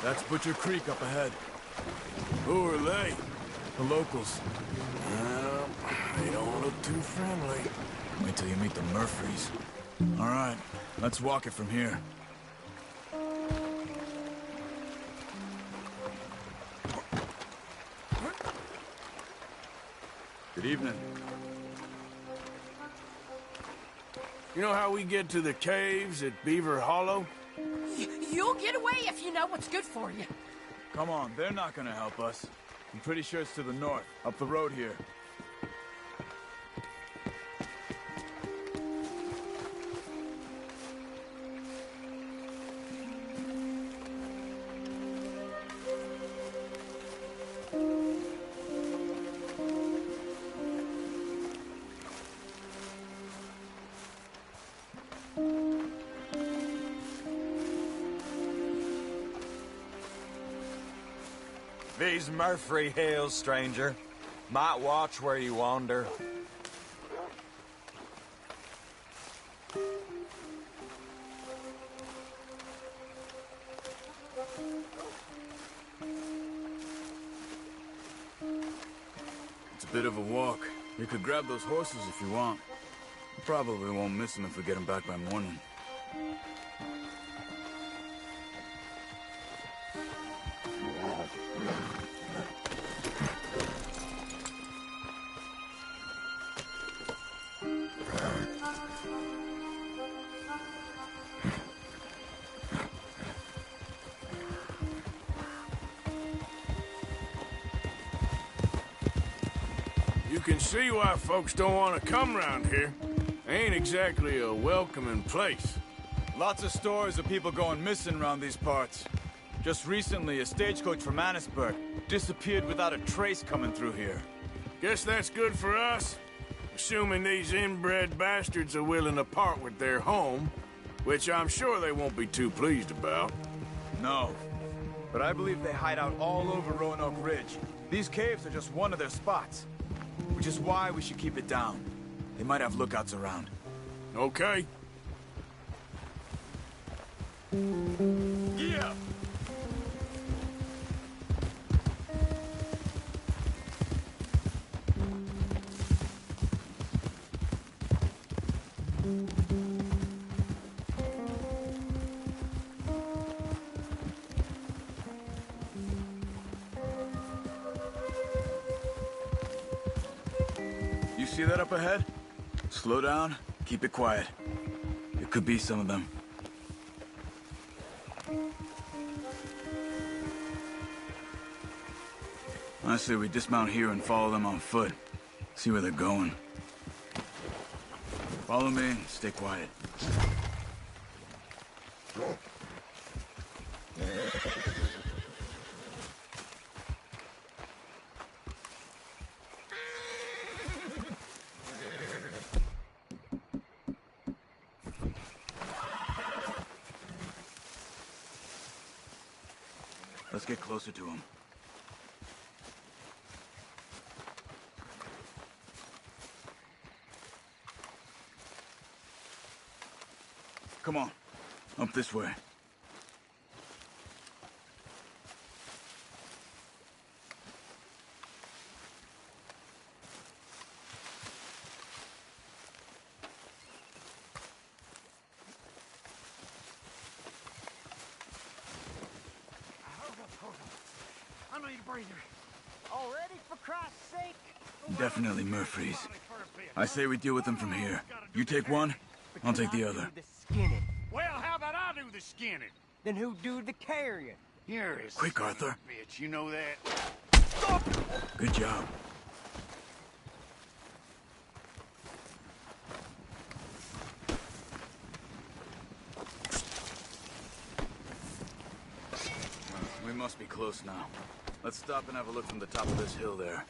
Speaker 17: That's Butcher Creek up ahead.
Speaker 11: Who are they?
Speaker 17: The locals.
Speaker 11: Well, they don't look too friendly.
Speaker 17: Wait till you meet the Murphys. All right, let's walk it from here. Good evening.
Speaker 11: You know how we get to the caves at Beaver Hollow?
Speaker 15: You'll get away if you know what's good for you.
Speaker 17: Come on, they're not gonna help us. I'm pretty sure it's to the north, up the road here.
Speaker 19: These Murphy Hills, stranger. Might watch where you wander.
Speaker 17: It's a bit of a walk. You could grab those horses if you want. You probably won't miss them if we get them back by morning.
Speaker 11: You can see why folks don't want to come around here. Ain't exactly a welcoming place.
Speaker 17: Lots of stories of people going missing around these parts. Just recently, a stagecoach from Annisburg disappeared without a trace coming through here.
Speaker 11: Guess that's good for us. Assuming these inbred bastards are willing to part with their home, which I'm sure they won't be too pleased about.
Speaker 17: No. but I believe they hide out all over Roanoke Ridge. These caves are just one of their spots, which is why we should keep it down. They might have lookouts around.
Speaker 11: Okay.
Speaker 17: Yeah! You see that up ahead? Slow down, keep it quiet. It could be some of them. I say we dismount here and follow them on foot. See where they're going. Follow me and stay quiet. Let's get closer to them. Come on, up this way.
Speaker 13: I need a breather. Already, for Christ's sake?
Speaker 17: Definitely Murphy's. I say we deal with them from here. You take one, I'll take the other.
Speaker 13: Skinning. Well, how about I do the skinning? Then who do the carrying? You're a
Speaker 17: Quick, Arthur.
Speaker 13: bitch, you know that.
Speaker 17: Good job. We must be close now. Let's stop and have a look from the top of this hill there.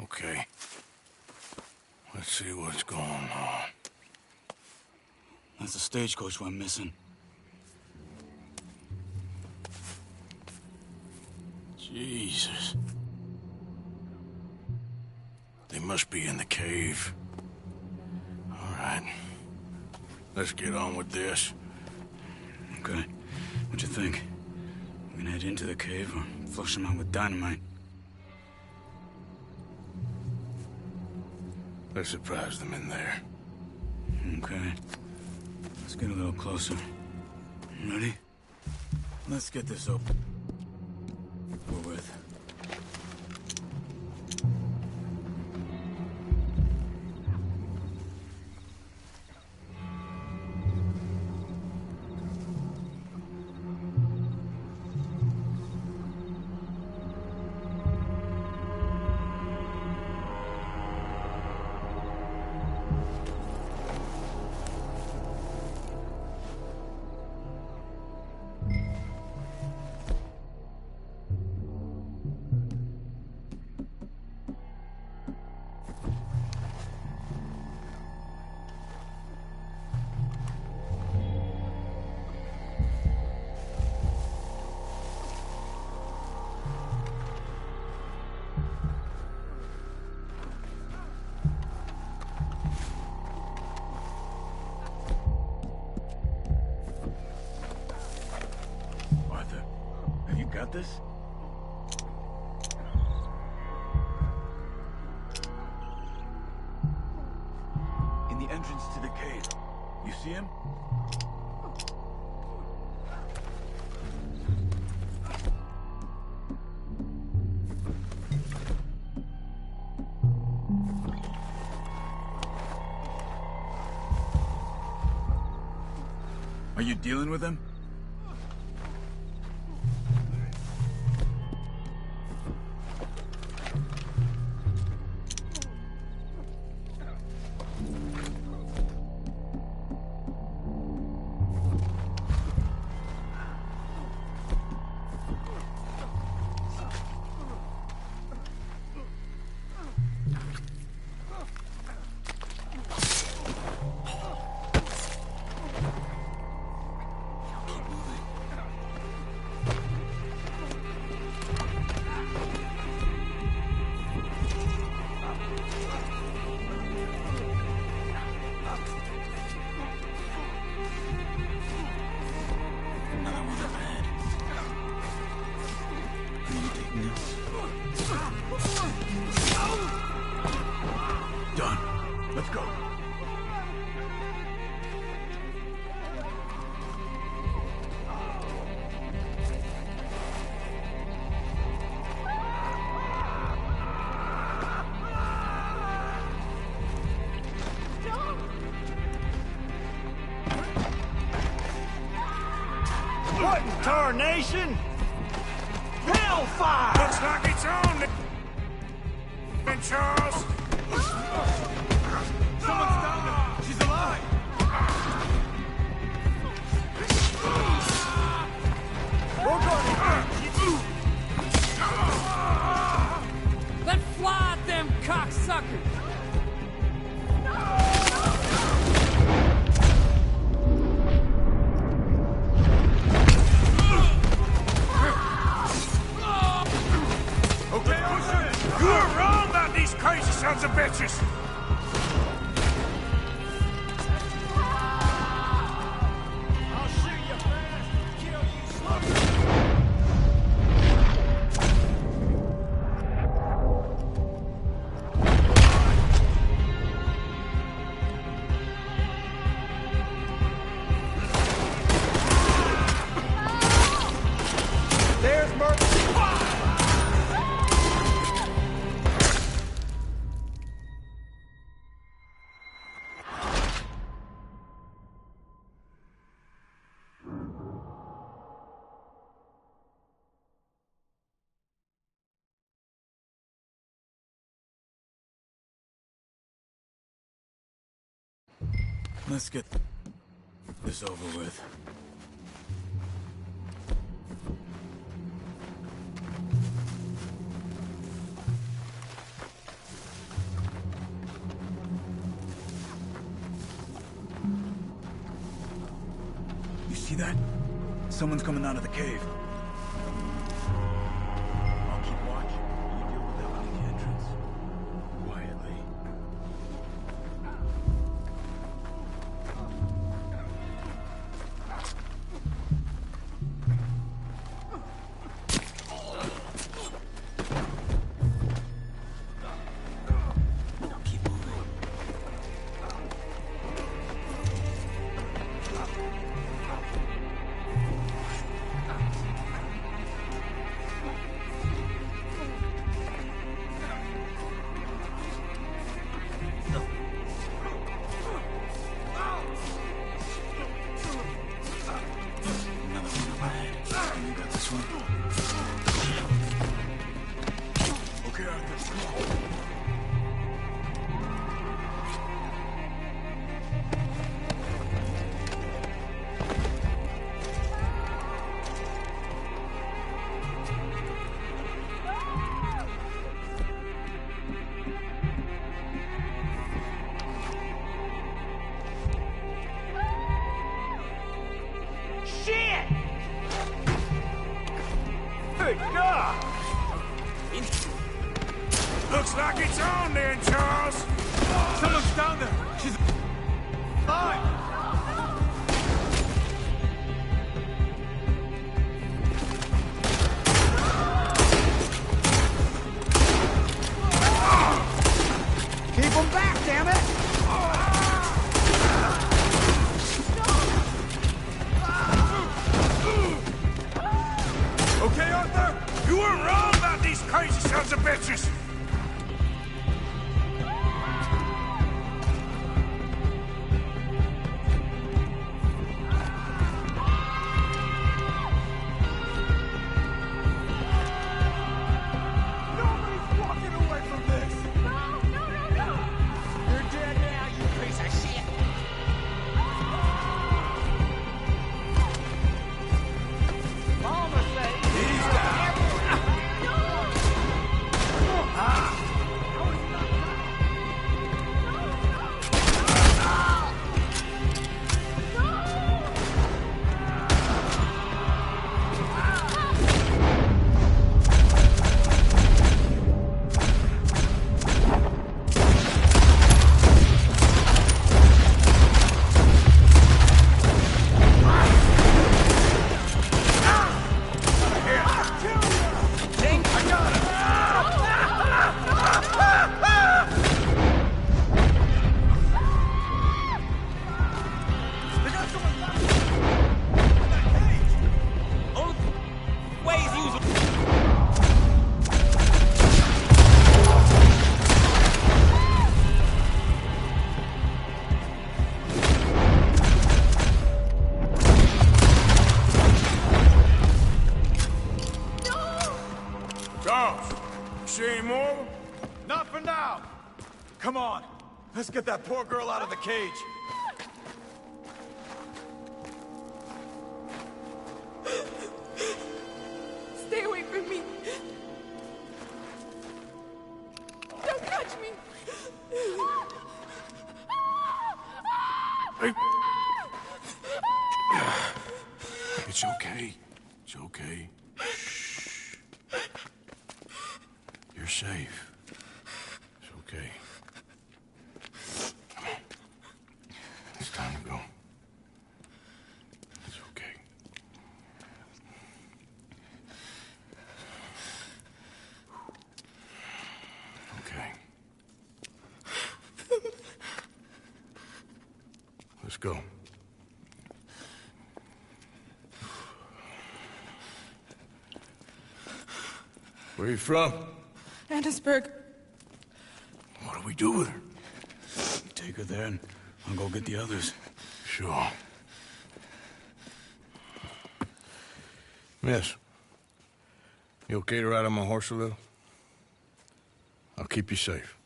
Speaker 11: Okay. Let's see what's going on.
Speaker 17: That's the stagecoach we're missing.
Speaker 11: Jesus. They must be in the cave. All right. Let's get on with this.
Speaker 17: Okay. What you think? We can head into the cave or flush them out with dynamite?
Speaker 11: Let's surprise them in there.
Speaker 17: Okay. Let's get a little closer. Ready? Let's get this open. We're with. Got this? In the entrance to the cave. You see him? Are you dealing with him? Done. Let's go.
Speaker 11: What in tarnation? Hellfire! Looks like it's on, and Charles.
Speaker 17: Someone's down there. She's alive.
Speaker 15: Let's fly at them cocksuckers!
Speaker 11: Okay, you were wrong about these crazy sons of bitches. I'll shoot you fast, kill you slow. There's Murphy.
Speaker 17: Let's get this over with. You see that? Someone's coming out of the cave. I'll keep watch. You deal with them out of the entrance. Quietly.
Speaker 11: Good God! Looks like it's on then, Charles.
Speaker 17: Someone's down there. She's alive.
Speaker 11: Keep them back, damn it!
Speaker 17: Okay, Arthur?
Speaker 11: You were wrong about these crazy sons of bitches!
Speaker 17: Nobody's walking away from this.
Speaker 12: You're dead now, you piece of shit!
Speaker 11: Mama say he's down. Charles, you see any more?
Speaker 4: Not for now! Come on, let's get that poor girl out of the cage.
Speaker 16: Stay away from me. Don't touch me.
Speaker 11: Hey. It's okay. It's okay. Shh. You're safe. It's okay. Come on. It's time to go. It's okay. Okay. Let's go. Where are you from?
Speaker 16: Annesburg.
Speaker 11: What do we do with her? Take her there and I'll go get the others. Sure. Miss, you okay to ride on my horse a little? I'll keep you safe.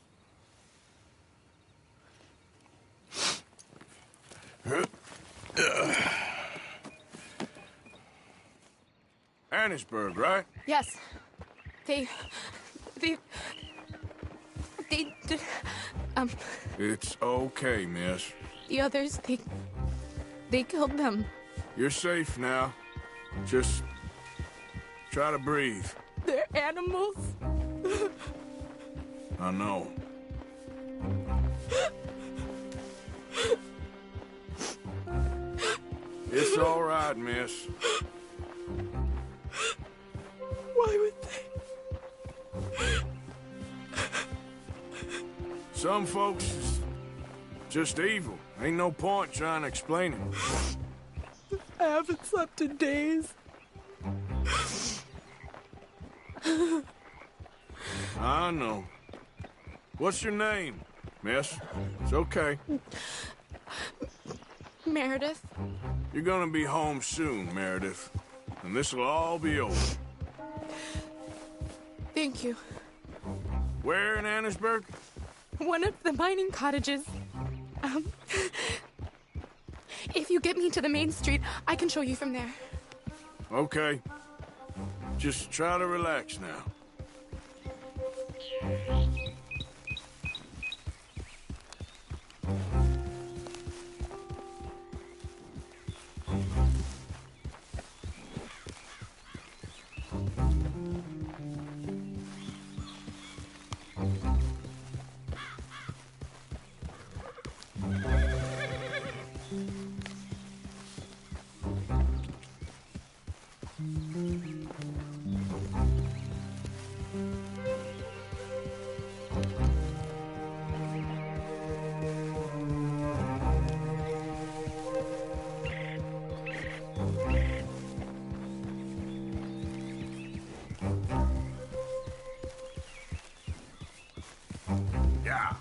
Speaker 11: Annesburg, right?
Speaker 16: Yes. They...
Speaker 11: It's okay, miss.
Speaker 16: The others, they killed them.
Speaker 11: You're safe now. Just try to breathe.
Speaker 16: They're animals.
Speaker 11: I know. It's all right, miss.
Speaker 16: Why would they?
Speaker 11: Some folks is just evil. Ain't no point trying to explain it.
Speaker 16: I haven't slept in days.
Speaker 11: I know. What's your name, miss? It's okay.
Speaker 16: Meredith.
Speaker 11: You're gonna be home soon, Meredith. And this'll all be over.
Speaker 16: Thank you.
Speaker 11: Where in Annesburg?
Speaker 16: One of the mining cottages. If you get me to the main street, I can show you from there.
Speaker 11: Okay. Just try to relax now. Yeah.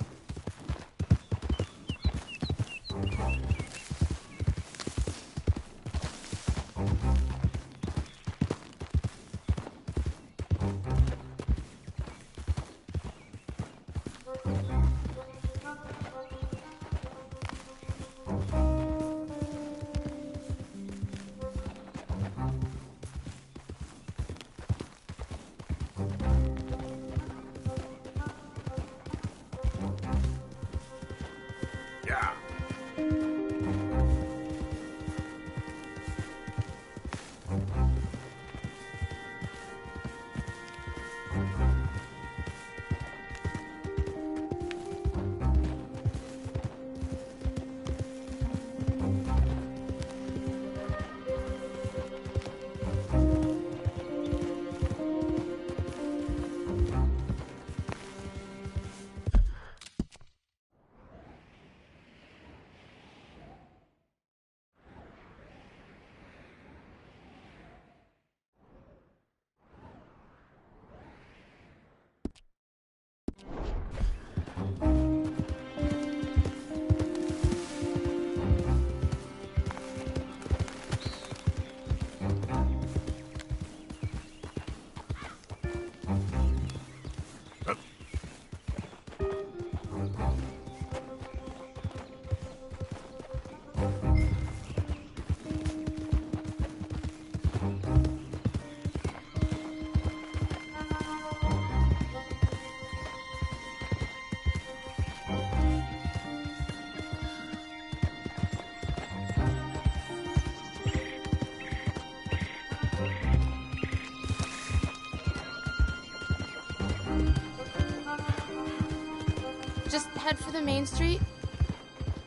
Speaker 20: Just head for the main street.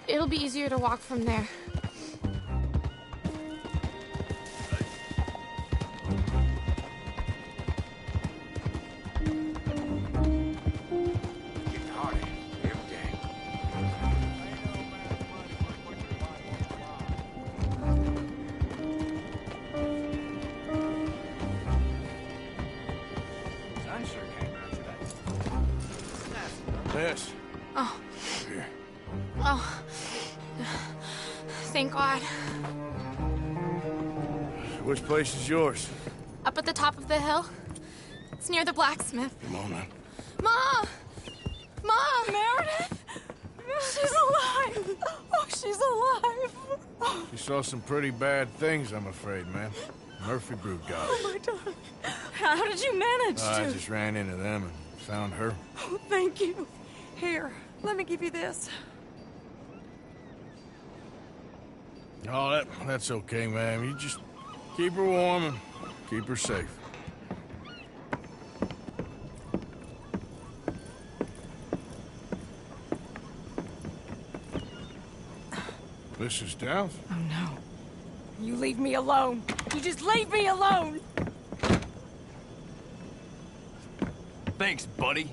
Speaker 20: It'll be easier to walk from there.
Speaker 12: Getting harder every day.
Speaker 11: Sun sure came out today. Yes.
Speaker 20: Oh.
Speaker 11: Here.
Speaker 20: Oh. Thank God.
Speaker 11: Which place is yours?
Speaker 20: Up at the top of the hill. It's near the blacksmith.
Speaker 11: Come on, now.
Speaker 20: Mom! Mom! Meredith! She's alive! Oh, she's alive!
Speaker 11: You saw some pretty bad things, I'm afraid, man. Murphy Brood got
Speaker 7: Oh, my darling. How did you manage
Speaker 11: I
Speaker 7: to?
Speaker 11: just ran into them and found her.
Speaker 7: Oh, thank you. Here, let me give you this.
Speaker 11: Oh, that's okay, ma'am. You just keep her warm and keep her safe. Mrs. Downs?
Speaker 7: Oh, no. You leave me alone. You just leave me alone.
Speaker 15: Thanks, buddy.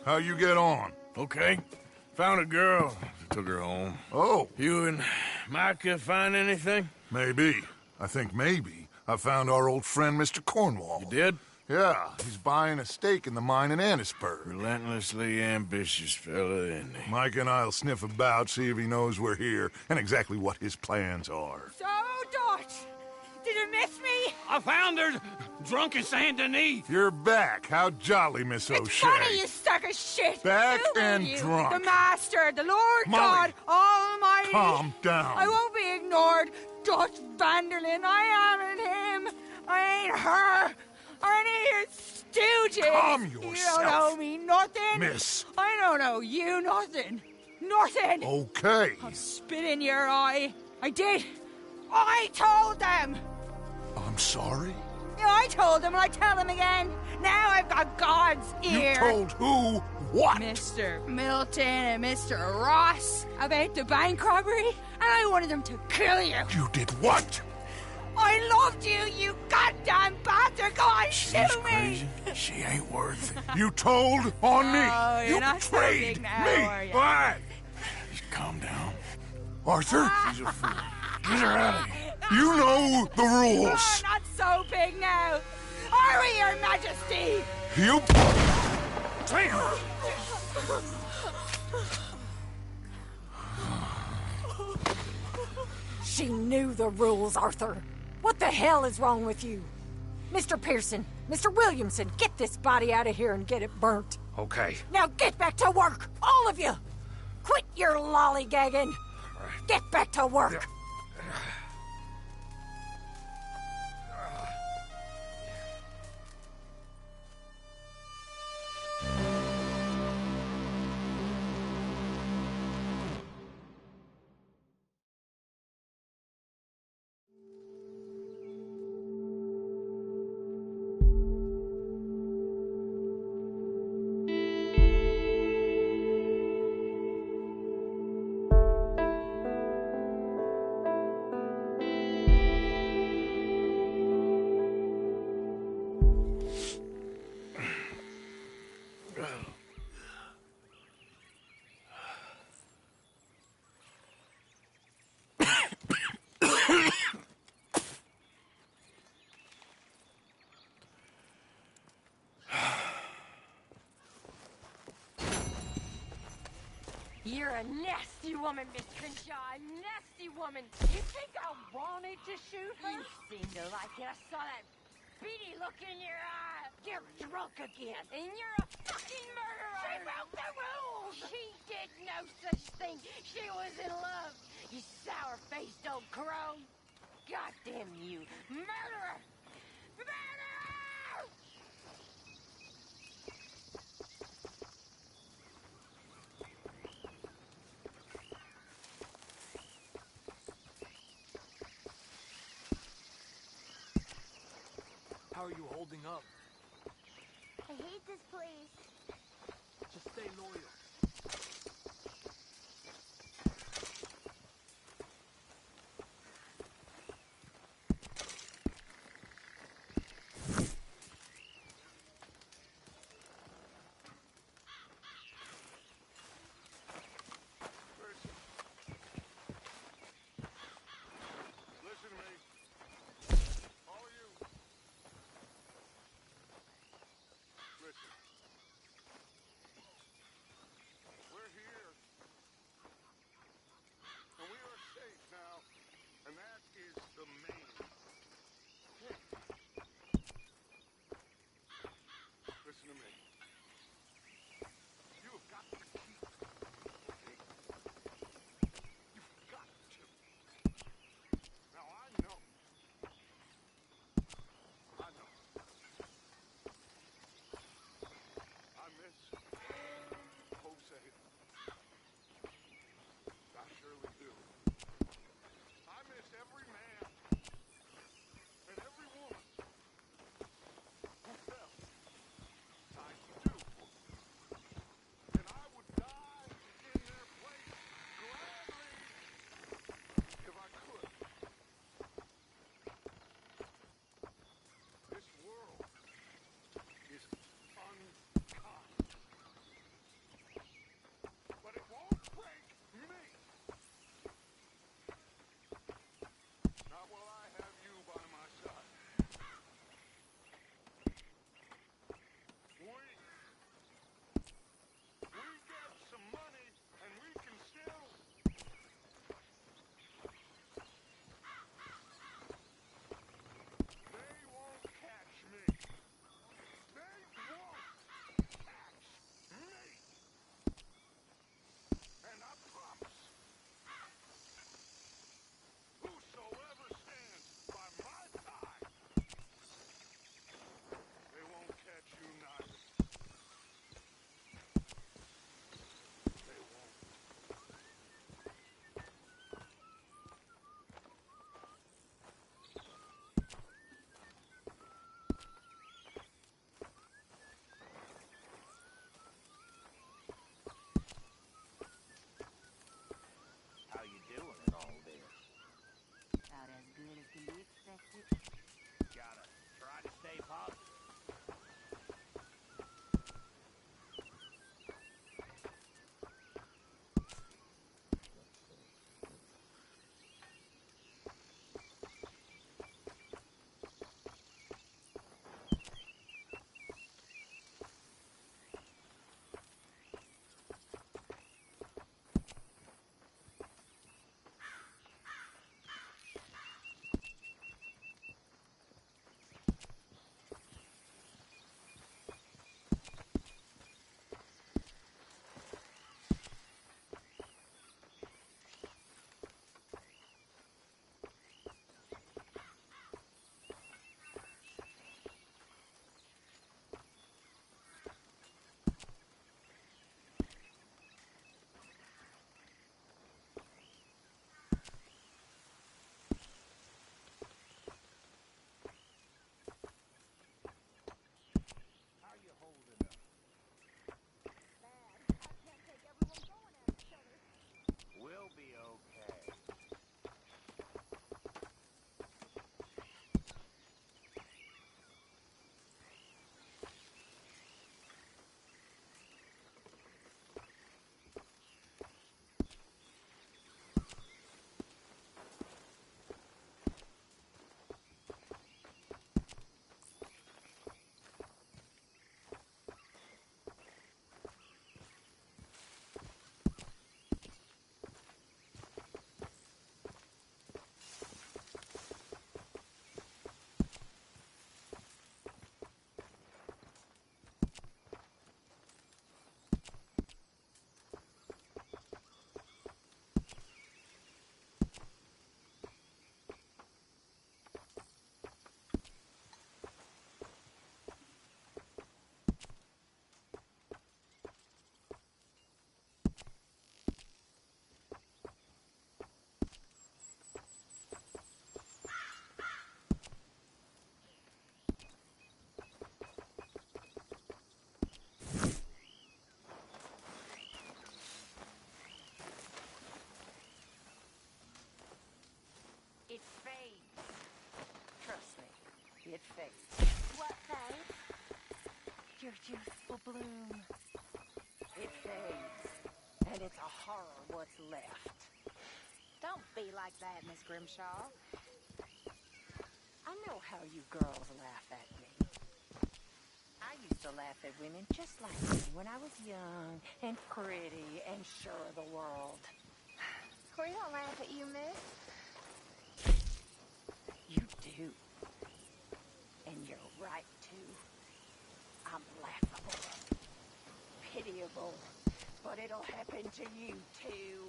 Speaker 8: How you get on?
Speaker 11: Okay. Found a girl. Took her home.
Speaker 8: Oh.
Speaker 11: You and Micah find anything?
Speaker 8: Maybe. I think maybe I found our old friend, Mr. Cornwall.
Speaker 11: You did?
Speaker 8: Yeah, he's buying a stake in the mine in Annisburg.
Speaker 11: Relentlessly ambitious fella, isn't he?
Speaker 8: Mike and I'll sniff about, see if he knows we're here, and exactly what his plans are.
Speaker 16: So, Dutch, did you miss me?
Speaker 13: I found her drunk in Saint Denis.
Speaker 8: You're back. How jolly, Miss O'Shea.
Speaker 16: Funny, you sack of shit.
Speaker 8: Back
Speaker 16: Who
Speaker 8: and
Speaker 16: are you?
Speaker 8: drunk.
Speaker 16: The Master, the Lord
Speaker 8: Molly,
Speaker 16: God Almighty.
Speaker 8: calm down.
Speaker 16: I won't be ignored. Dutch Vanderlyn, I am him. I ain't her. Or any of your stooges.
Speaker 8: Calm
Speaker 16: You
Speaker 8: yourself.
Speaker 16: don't know me nothing.
Speaker 8: Miss.
Speaker 16: I don't know you nothing. Nothing.
Speaker 8: Okay.
Speaker 16: I'll spit in your eye. I did. I told them.
Speaker 8: I'm sorry?
Speaker 16: Yeah, I told them and I tell them again. Now I've got God's ear.
Speaker 8: You told who what?
Speaker 16: Mr. Milton and Mr. Ross about the bank robbery, and I wanted them to kill you.
Speaker 8: You did what?
Speaker 16: I loved you, you goddamn bastard! Go on, shoot me!
Speaker 11: Crazy. She ain't worth it.
Speaker 8: You told on me.
Speaker 16: Oh, you're
Speaker 8: You
Speaker 16: not so
Speaker 8: betrayed
Speaker 16: big now,
Speaker 8: me.
Speaker 16: are you?
Speaker 8: Why?
Speaker 11: Just calm down.
Speaker 8: Arthur?
Speaker 11: She's a fool. Get her out of here.
Speaker 8: You know the rules.
Speaker 16: Oh, not so big now. Are we, Your Majesty?
Speaker 8: You...
Speaker 7: She knew the rules, Arthur. What the hell is wrong with you? Mr. Pearson,
Speaker 21: Mr. Williamson, get this body out of here and get it burnt.
Speaker 3: Okay.
Speaker 21: Now get back to work, all of you! Quit your lollygagging! Get back to work!
Speaker 22: You're a nasty woman, Miss Crenshaw, a nasty woman. You think I wanted to shoot her? You seem to like it. I saw that beady look in your eye. You're drunk again, and you're a fucking murderer. She broke the rules. She did no such thing. She was in love. You sour-faced old crow. Goddamn you, murderer! Murderer!
Speaker 11: How are you holding up?
Speaker 23: I hate this place.
Speaker 11: Just stay loyal.
Speaker 8: Listen to me. All of you. Listen.
Speaker 21: youthful bloom. It fades, and it's a horror what's left.
Speaker 22: Don't be like that, Miss Grimshaw.
Speaker 21: I know how you girls laugh at me. I used to laugh at women just like me when I was young and pretty and sure of the world.
Speaker 22: We don't laugh at you, miss.
Speaker 21: You do. And you're right, too. I'm laughable. Pitiable. But it'll happen to you, too.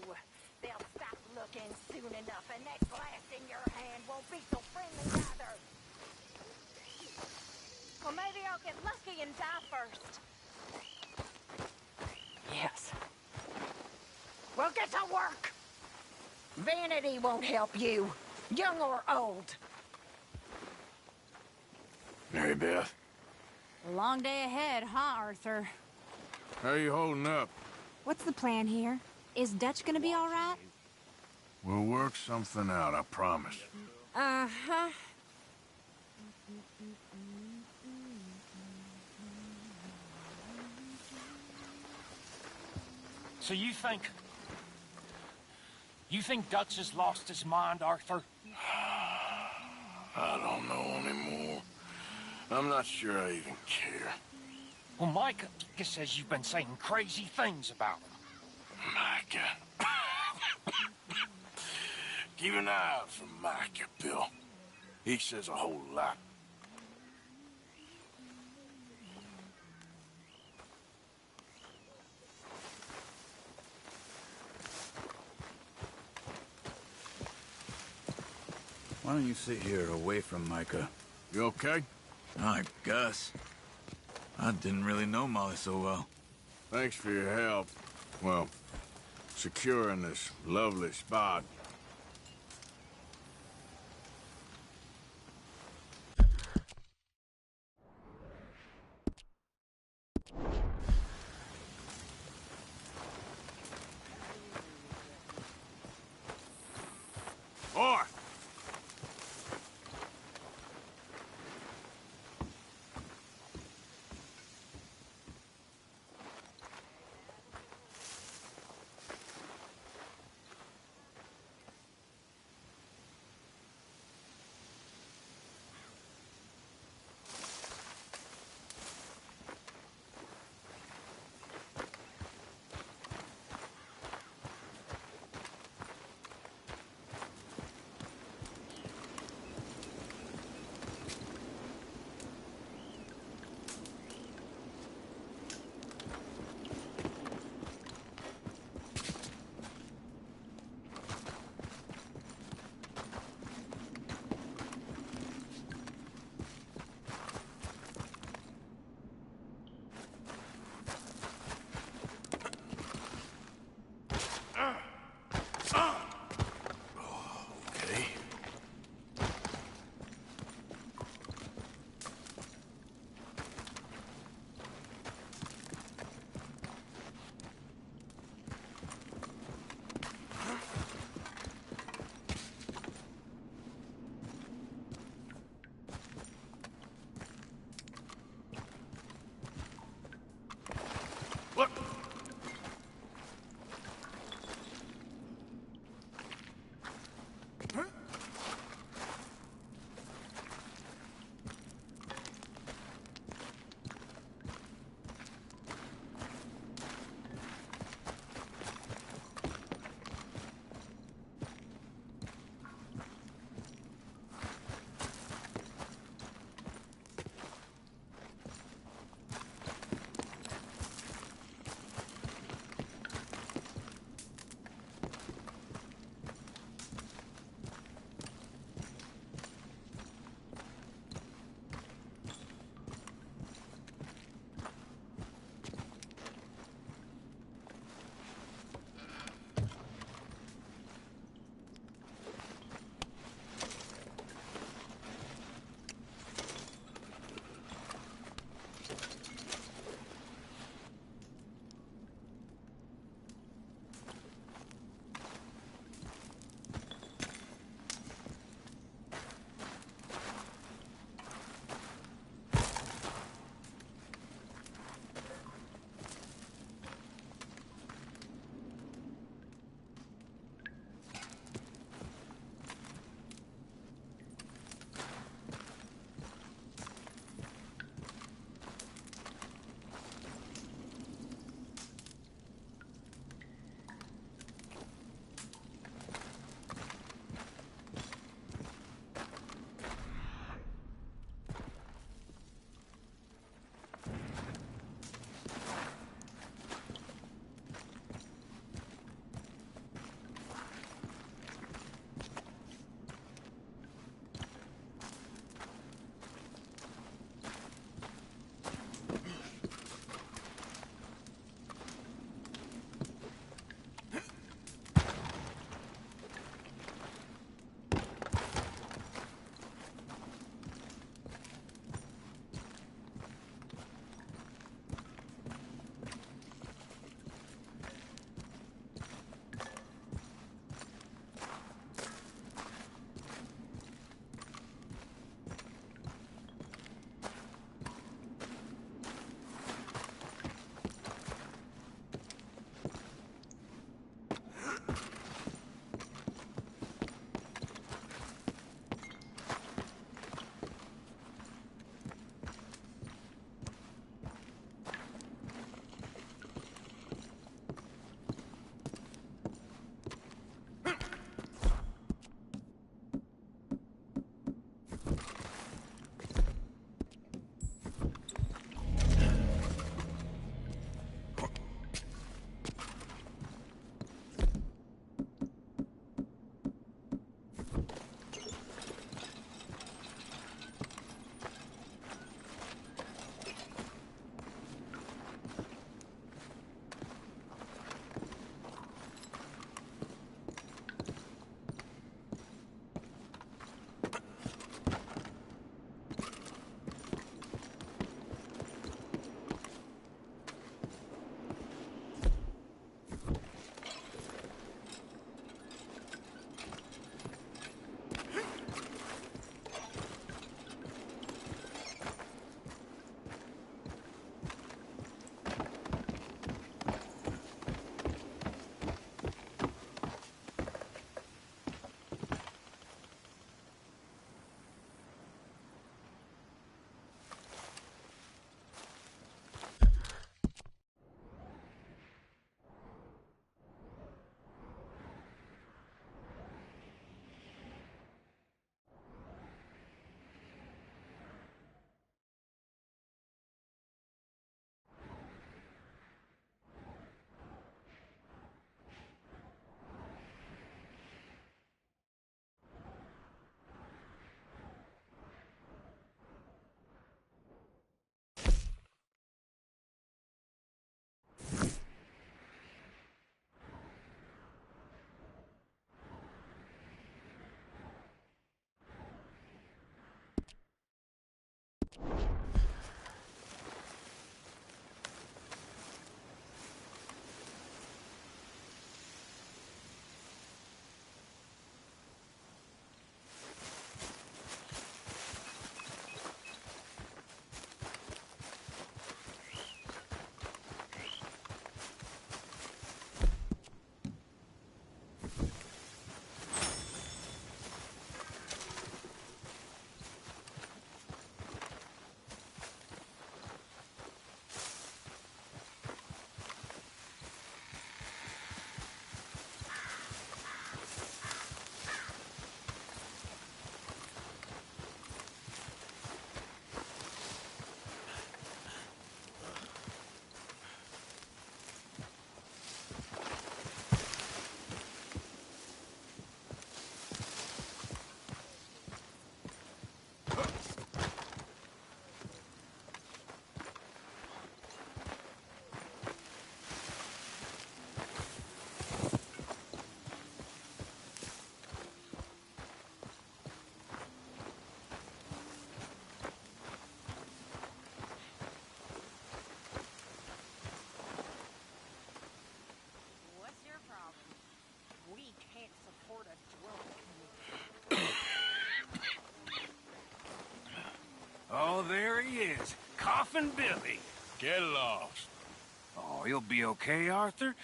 Speaker 21: They'll stop looking soon enough, and that glass in your hand won't be so friendly either.
Speaker 22: Well, maybe I'll get lucky and die first.
Speaker 21: Yes. Well, get to work! Vanity won't help you, young or old.
Speaker 2: Mary Beth,
Speaker 6: A long day ahead, huh, Arthur?
Speaker 2: how you holding up?
Speaker 6: What's the plan here? Is Dutch gonna be all right?
Speaker 2: We'll work something out, I promise.
Speaker 6: Uh-huh.
Speaker 12: So you think Dutch has lost his mind, Arthur?
Speaker 2: I don't know anymore. I'm not sure I even care.
Speaker 12: Well, Micah says you've been saying crazy things about him.
Speaker 2: Micah. Keep an eye out for Micah, Bill. He says a whole lot.
Speaker 17: Why don't you sit here away from Micah?
Speaker 2: You okay?
Speaker 17: I guess. I didn't really know Molly so well.
Speaker 2: Thanks for your help. Well, securing this lovely spot. Boy!
Speaker 11: Cousin Billy. Get lost.
Speaker 12: Oh, you'll be okay, Arthur.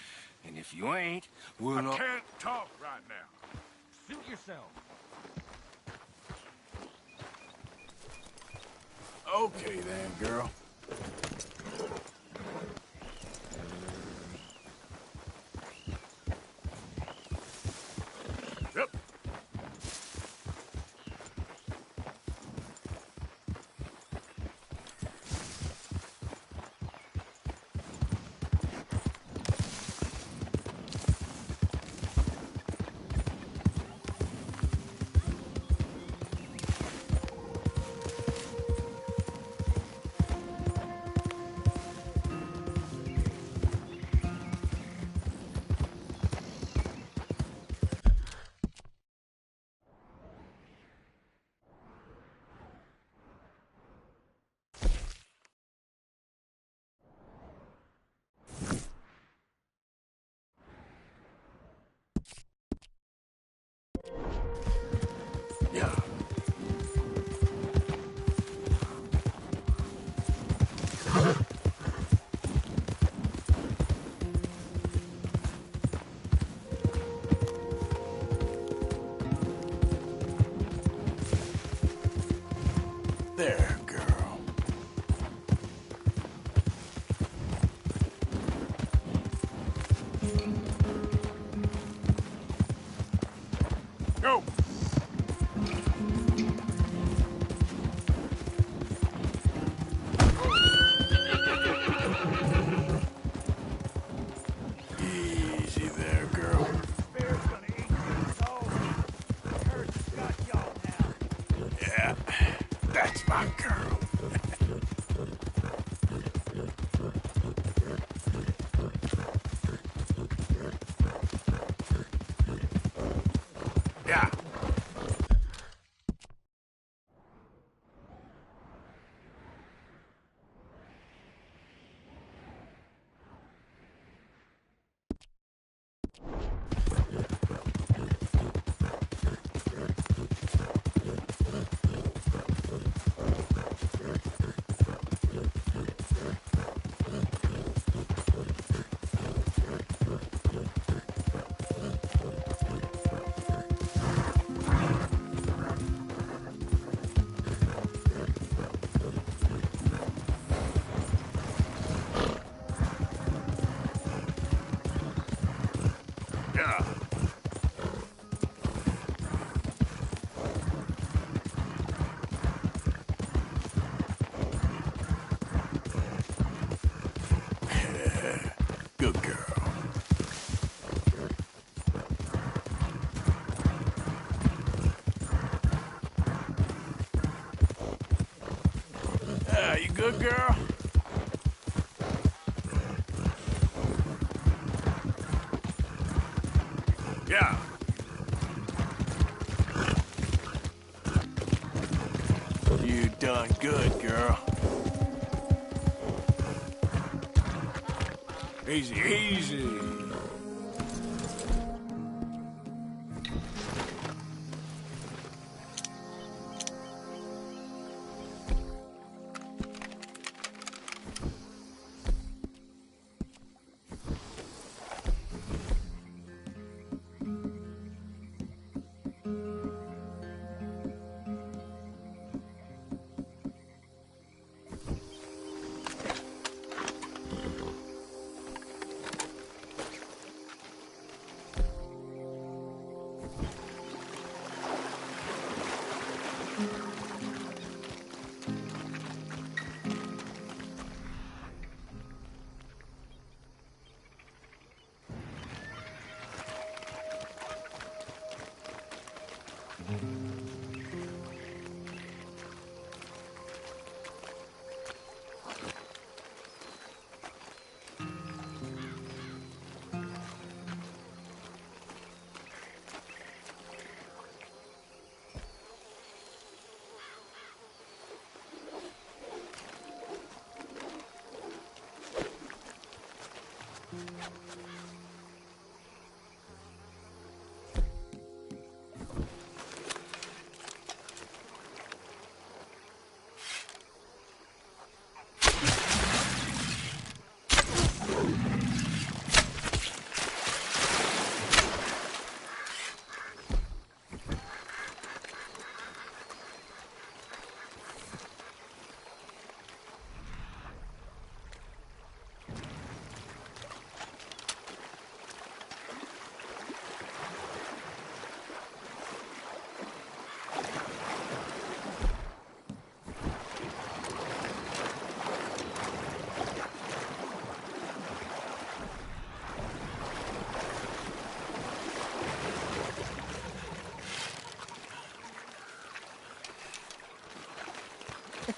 Speaker 12: And if you ain't, we'll...
Speaker 11: I can't talk right now.
Speaker 15: Suit yourself.
Speaker 2: Okay then, girl.
Speaker 11: Yep.
Speaker 2: Yeah. There, girl.
Speaker 11: Go!
Speaker 2: Easy there, girl. Yeah, that's my girl. Yeah. Yeah. Good girl. Yeah, you good, girl? Yeah. You done good, girl. Easy, easy.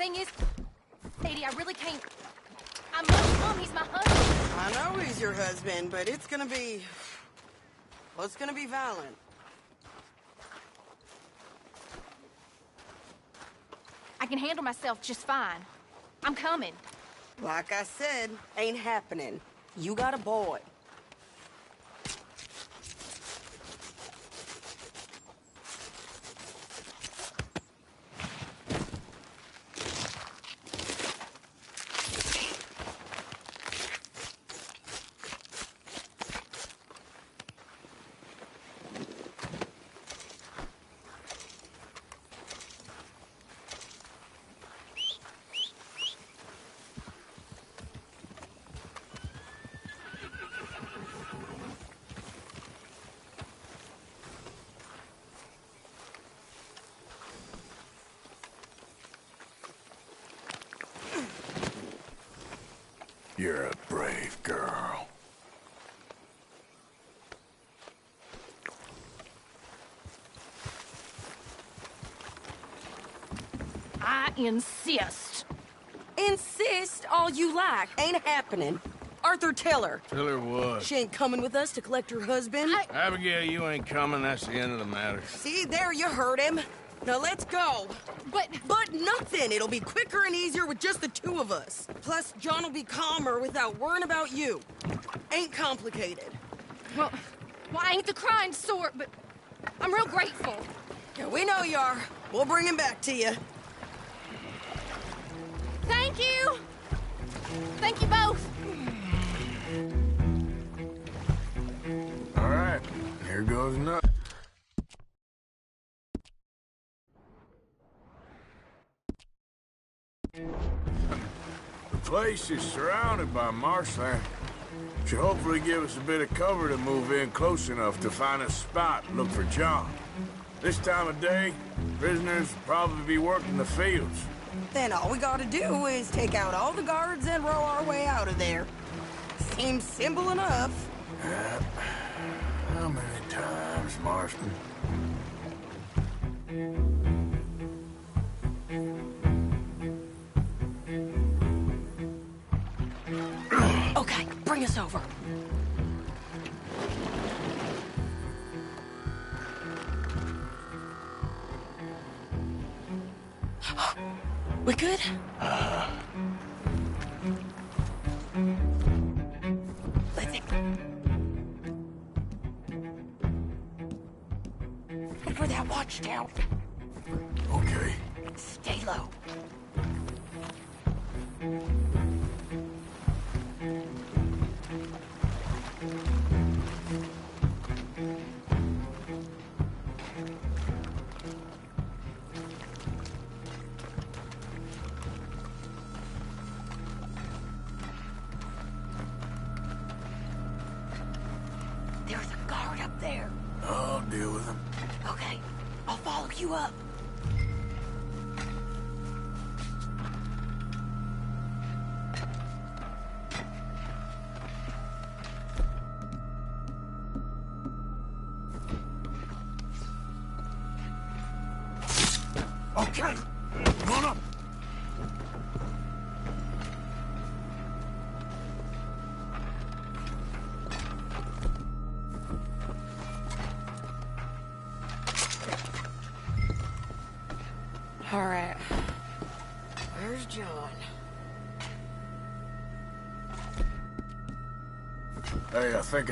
Speaker 5: thing is, Sadie, I really can't... I must come, he's my husband.
Speaker 9: I know he's your husband, but it's gonna be... Well, it's gonna be violent.
Speaker 5: I can handle myself just fine. I'm coming.
Speaker 9: Like I said, ain't happening. You got a boy.
Speaker 2: You're a brave girl.
Speaker 5: I insist.
Speaker 9: Insist all you like. Ain't happening. Arthur, tell her.
Speaker 11: Tell her what?
Speaker 9: She ain't coming with us to collect her husband.
Speaker 11: Abigail, you ain't coming. That's the end of the matter.
Speaker 9: See, there you heard him. Now let's go. But nothing. It'll be quicker and easier with just the two of us. Plus, John will be calmer without worrying about you. Ain't complicated.
Speaker 5: Well, I ain't the crying sort, but I'm real grateful.
Speaker 9: Yeah, we know you are. We'll bring him back to you.
Speaker 5: Thank you. Thank you both.
Speaker 2: All right, here goes nothing. The place is surrounded by marshland. Should hopefully give us a bit of cover to move in close enough to find a spot and look for John. This time of day, prisoners will probably be working the fields.
Speaker 9: Then all we gotta do is take out all the guards and row our way out of there. Seems simple enough.
Speaker 2: How many times, Marston?
Speaker 9: Okay, bring us over. We good? Let's see. Look for that watchtower.
Speaker 2: Okay.
Speaker 9: Stay low. There's a guard up there.
Speaker 2: I'll deal with him.
Speaker 9: Okay, I'll follow you up.
Speaker 2: Okay, come on up.
Speaker 9: All right. Where's John?
Speaker 2: Hey, I think